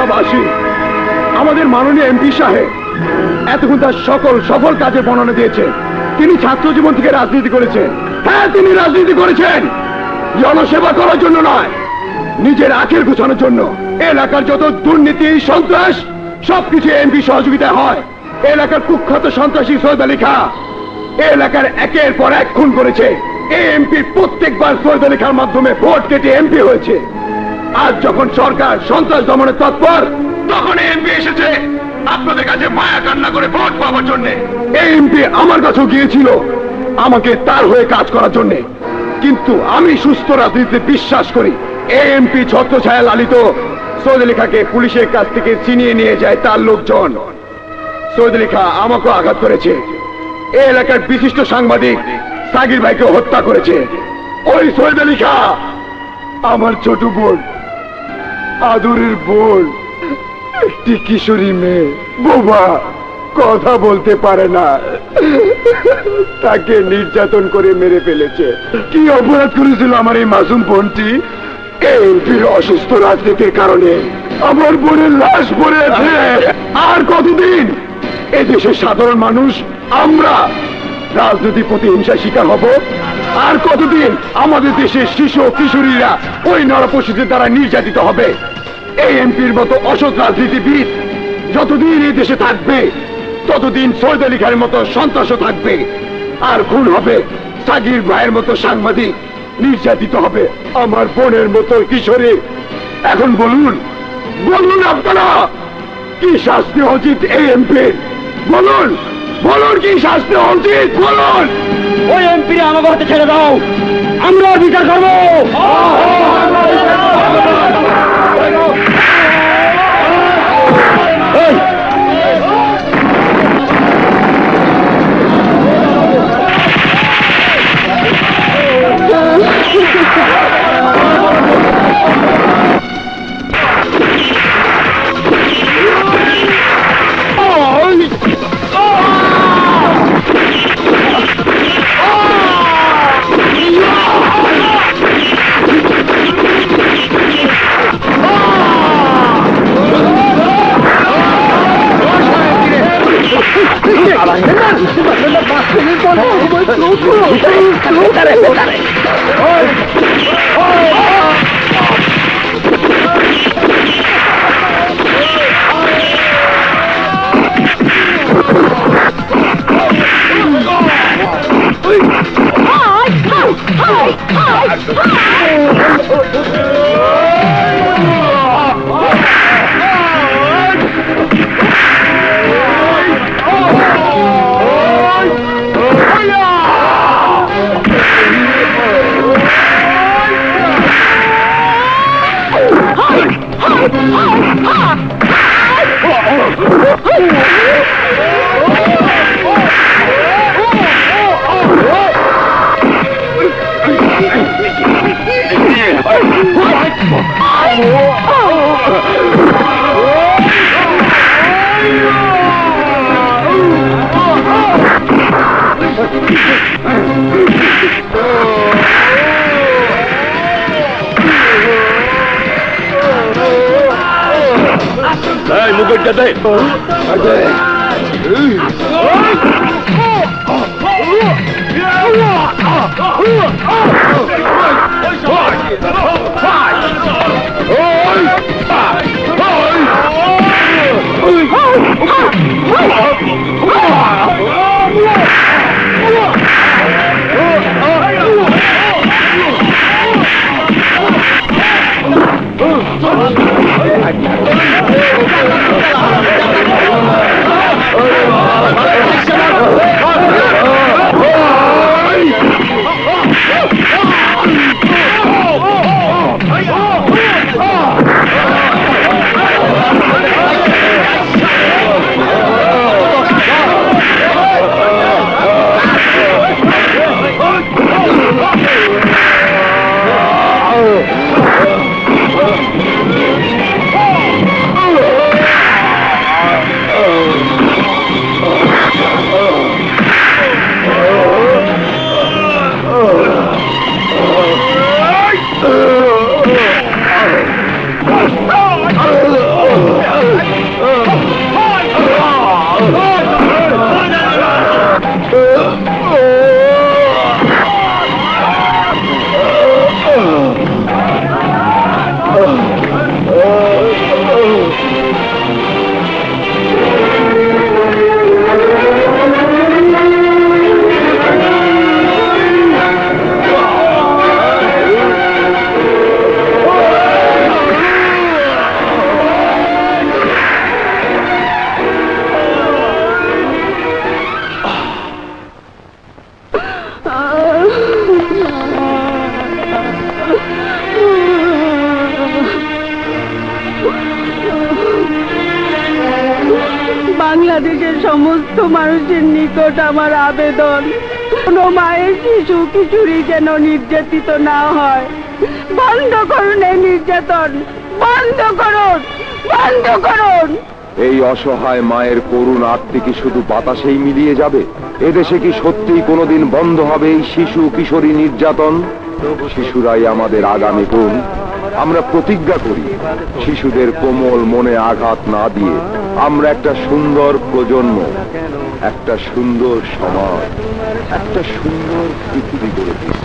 এলাকাবাসী, আমাদের মাননীয় এমপি সাহেব এতক্ষণ তার সকল সফল কাজে বর্ণনা দিয়েছেন। তিনি ছাত্র জীবন থেকে রাজনীতি করেছেন। হ্যাঁ, তিনি রাজনীতি করেছেন জনসেবা করার জন্য নয়, নিজের আখের গোছানোর জন্য। এলাকার যত দুর্নীতি সন্ত্রাস সবকিছু এমপি সহযোগিতায় হয়। এলাকার কুখ্যাত সন্ত্রাসী সৈয়দ আলী খাঁ এলাকার একের পর এক খুন করেছে। এই এমপি প্রত্যেকবার সৈয়দ আলী খাঁর মাধ্যমে ভোট কেটে এমপি হয়েছে। আজ যখন সরকার সন্ত্রাস দমনে তৎপর, তখন এমপি এসেছে আপনাদের কাছে মায়া কান্না করে ভোট পাওয়ার জন্য। এই এমপি আমার কাছেও গিয়েছিল আমাকে তার হয়ে কাজ করার জন্য, কিন্তু আমি সুস্থ রাজনীতিতে বিশ্বাস করি। এই এমপি ছত্রছায়া লালিত সৈয়দ আলী খাঁকে পুলিশের কাছ থেকে ছিনিয়ে নিয়ে যায় তার লোকজন। সৈয়দ আলী খাঁ আমাকেও আঘাত করেছে। এই এলাকার বিশিষ্ট সাংবাদিক সাগির ভাইকে হত্যা করেছে। ওই সৈয়দ আলী খাঁ আমার ছোট বোন, আদরের বোন, একটি কিশোরী মেয়ে, বোবা, কথা বলতে পারে না, তাকে নির্যাতন করে মেরে ফেলেছে। কি অপরাধ করেছিল আমার এই মাসুম বোনটি? এমপির অসুস্থ রাজনীতির কারণে আমার বোনের লাশ পড়ে আছে। আর কতদিন এদেশের সাধারণ মানুষ আমরা রাজনৈতিক প্রতিহিংসার শিকার হব? আর কতদিন আমাদের দেশের শিশু ও কিশোরীরা ওই নরপশুদের দ্বারা নির্যাতিত হবে? এই এমপির মতো অসৎ রাজনীতিবিদ যতদিন এই দেশে থাকবে, ততদিন সৈয়দ আলী খানের মতো সন্ত্রাসও থাকবে, আর খুন হবে সাগির ভাইয়ের মতো সাংবাদিক, নির্যাতিত হবে আমার বোনের মতো কিশোরী। এখন বলুন, বলুন আপনারা কি শাস্তি উচিত এই এমপির? বলুন, বলুন কি শাস্তি উচিত? বলুন। ওই এমপি আমাকে হাতে ছেড়ে দাও, আমরা বিচার করবো। মুখটা দে। বাংলাদেশের সমস্ত মানুষের নিকট আমার আবেদন, কোনো মায়ের শিশু কিশোরী যেন নির্যাতিত না হয়। বন্ধ করুন এই নির্যাতন, বন্ধ করুন, বন্ধ করুন। এই অসহায় মায়ের করুণ আত্মে কি শুধু বাতাসেই মিলিয়ে যাবে? এদেশে কি সত্যিই কোনোদিন বন্ধ হবে এই শিশু কিশোরী নির্যাতন? শিশুরাই আমাদের আগামী গুণ। আমরা প্রতিজ্ঞা করি, শিশুদের কোমল মনে আঘাত না দিয়ে আমরা একটা সুন্দর প্রজন্ম, একটা সুন্দর সমাজ, একটা সুন্দর পৃথিবী গড়ে তুলব।